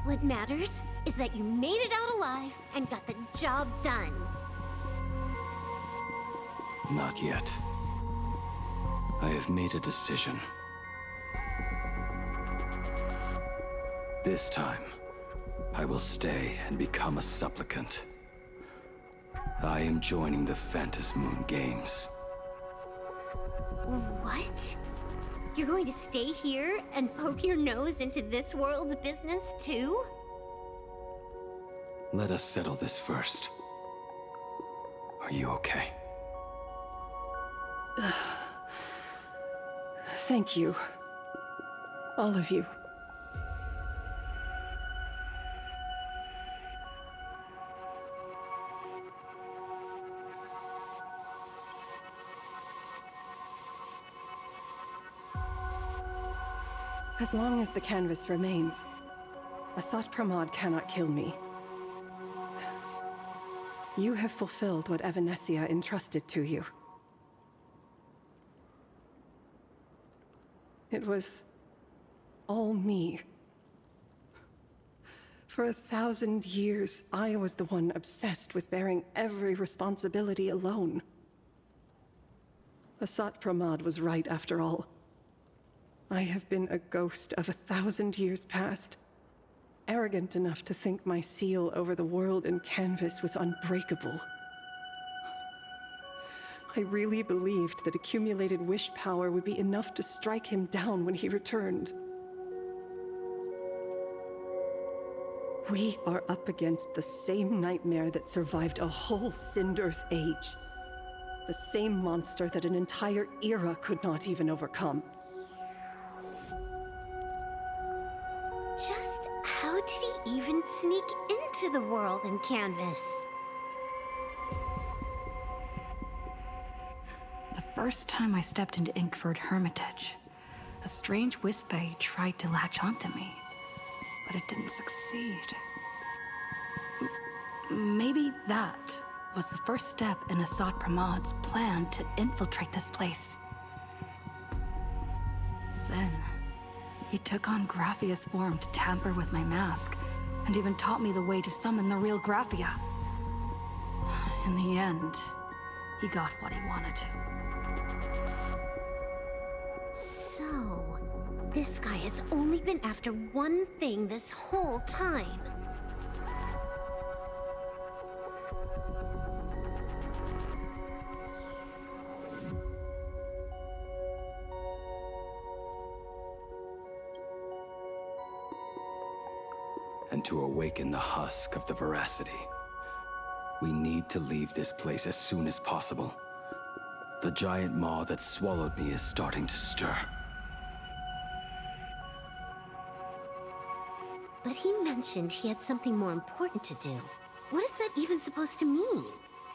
What matters is that you made it out alive and got the job done. Not yet. I have made a decision. This time, I will stay and become a supplicant. I am joining the Phantom Moon Games. What? You're going to stay here and poke your nose into this world's business too? Let us settle this first. Are you okay? Thank you. All of you. As long as the canvas remains, Asat Pramod cannot kill me. You have fulfilled what Evanescia entrusted to you. It was all me. For 1,000 years, I was the one obsessed with bearing every responsibility alone. Asat Pramad was right after all. I have been a ghost of 1,000 years past, arrogant enough to think my seal over the world and canvas was unbreakable. I really believed that accumulated wish power would be enough to strike him down when he returned. We are up against the same nightmare that survived a whole Sindearth age. The same monster that an entire era could not even overcome. Just how did he even sneak into the world and canvas? The first time I stepped into Inkford Hermitage, a strange Wispe tried to latch onto me, but it didn't succeed. Maybe that was the first step in Asat Pramad's plan to infiltrate this place. Then, he took on Graphia's form to tamper with my mask, and even taught me the way to summon the real Graphia. In the end, he got what he wanted. So, this guy has only been after one thing this whole time. And to awaken the husk of the veracity, we need to leave this place as soon as possible. The giant maw that swallowed me is starting to stir. But he mentioned he had something more important to do. What is that even supposed to mean?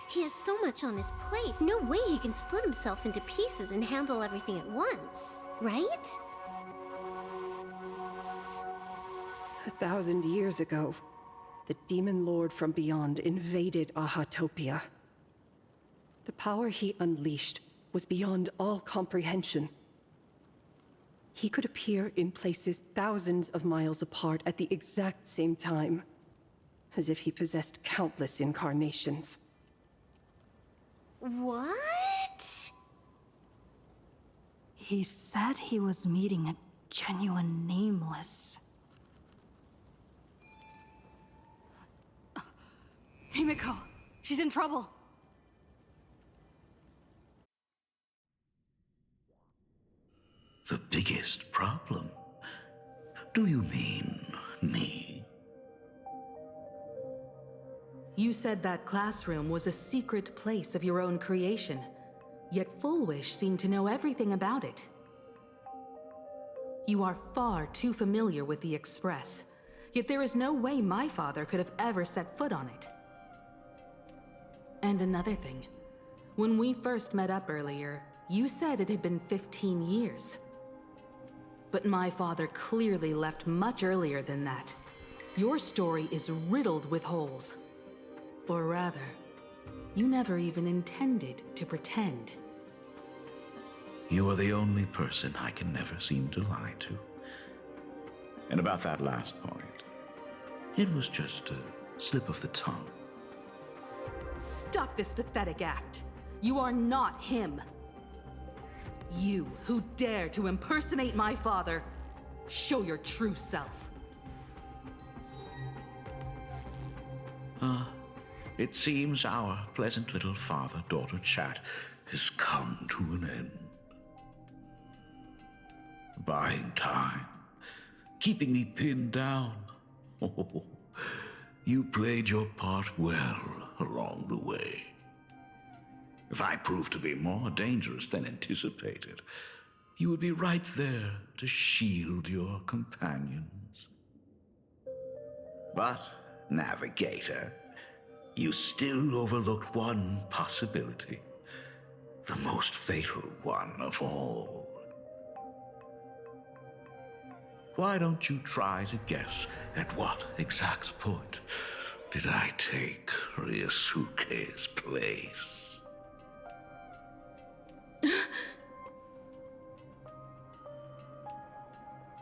He has so much on his plate, no way he can split himself into pieces and handle everything at once, right? 1,000 years ago, the demon lord from beyond invaded Ahatopia. The power he unleashed was beyond all comprehension. He could appear in places thousands of miles apart at the exact same time, as if he possessed countless incarnations. What? He said he was meeting a genuine nameless. Himiko, she's in trouble. The biggest problem? Do you mean me? You said that classroom was a secret place of your own creation, yet Fullwish seemed to know everything about it. You are far too familiar with the Express, yet there is no way my father could have ever set foot on it. And another thing, when we first met up earlier, you said it had been 15 years. But my father clearly left much earlier than that. Your story is riddled with holes. Or rather, you never even intended to pretend. You are the only person I can never seem to lie to. And about that last point, it was just a slip of the tongue. Stop this pathetic act. You are not him. You who dare to impersonate my father, show your true self. It seems our pleasant little father-daughter chat has come to an end. Buying time, keeping me pinned down. Oh, you played your part well along the way. If I proved to be more dangerous than anticipated, you would be right there to shield your companions. But, Navigator, you still overlooked one possibility. The most fatal one of all. Why don't you try to guess at what exact point did I take Ryusuke's place?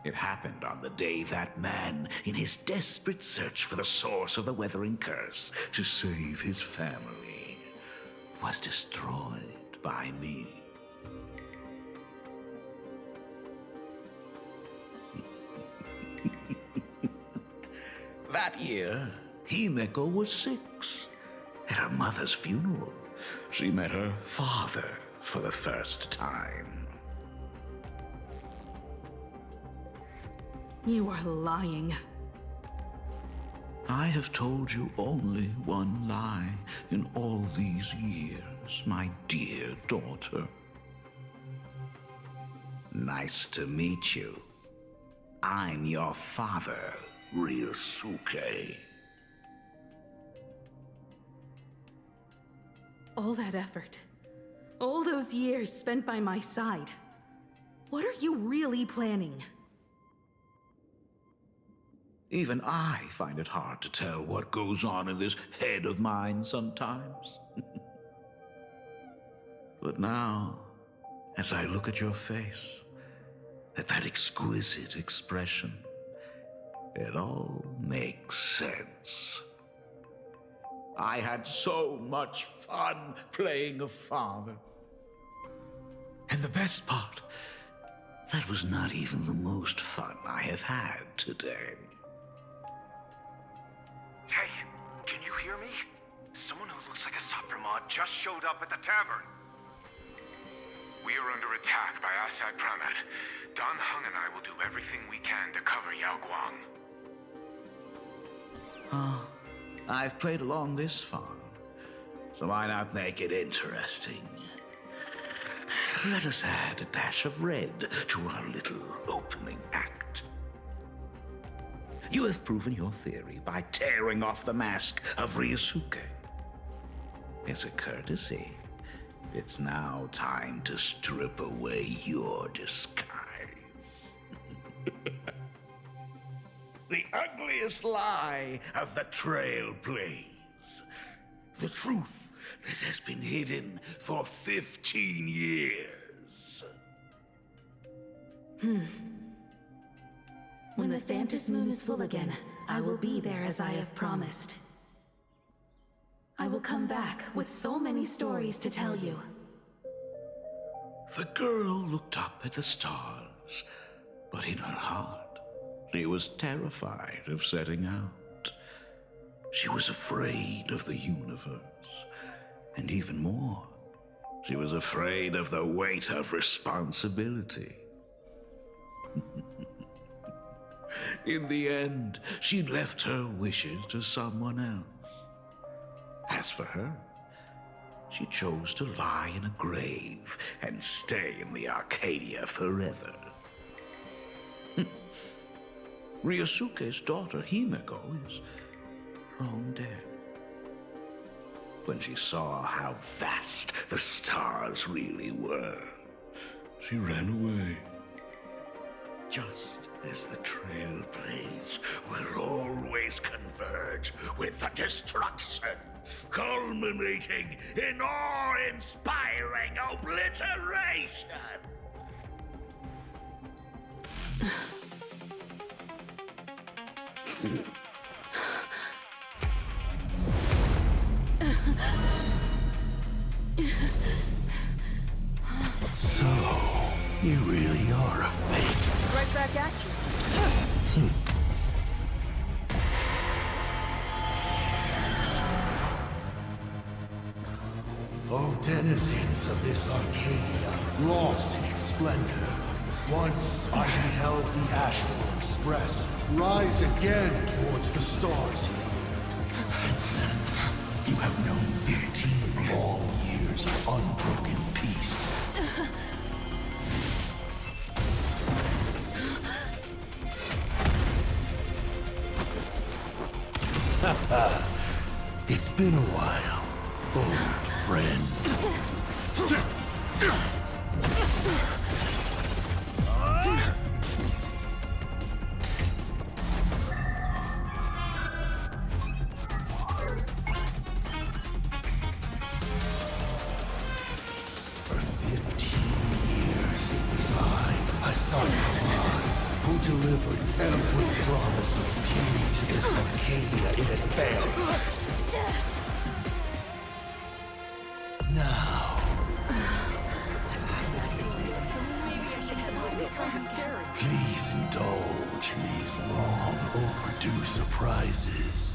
It happened on the day that man, in his desperate search for the source of the weathering curse to save his family, was destroyed by me. That year, Himeko was 6. At her mother's funeral, she met her father for the first time. You are lying. I have told you only one lie in all these years, my dear daughter. Nice to meet you. I'm your father, Ryosuke. All that effort, all those years spent by my side. What are you really planning? Even I find it hard to tell what goes on in this head of mine sometimes. But now, as I look at your face, at that exquisite expression, it all makes sense. I had so much fun playing a father. And the best part, that was not even the most fun I have had today. Hey, can you hear me? Someone who looks like a Supremod just showed up at the tavern. We are under attack by Asad Pramad. Don Hung and I will do everything we can to cover Yao Guang. Oh, I've played along this far, so why not make it interesting? Let us add a dash of red to our little opening act. You have proven your theory by tearing off the mask of Ryosuke. As a courtesy, it's now time to strip away your disguise. The ugliest lie of the Trailblaze. The truth that has been hidden for 15 years. When the Phantom Moon is full again, I will be there as I have promised. I will come back with so many stories to tell you. The girl looked up at the stars, but in her heart, she was terrified of setting out. She was afraid of the universe, and even more, she was afraid of the weight of responsibility. In the end, she left her wishes to someone else. As for her, she chose to lie in a grave and stay in the Arcadia forever. Ryosuke's daughter, Himeko, is long dead. When she saw how vast the stars really were, she ran away. Just as the Trailblaze will always converge with the destruction, culminating in awe-inspiring obliteration. So, you really are a fake. Right back at you. O denizens of this Arcadia, lost in its splendor, once I beheld the Astral Express rise again towards the stars. Since then, you have known 15 long years of unbroken peace. It's been a while, old friend. For 15 years it was I, Hassan Khan, who delivered every promise of beauty to this Arcadia in advance. Now... Please indulge in these long overdue surprises.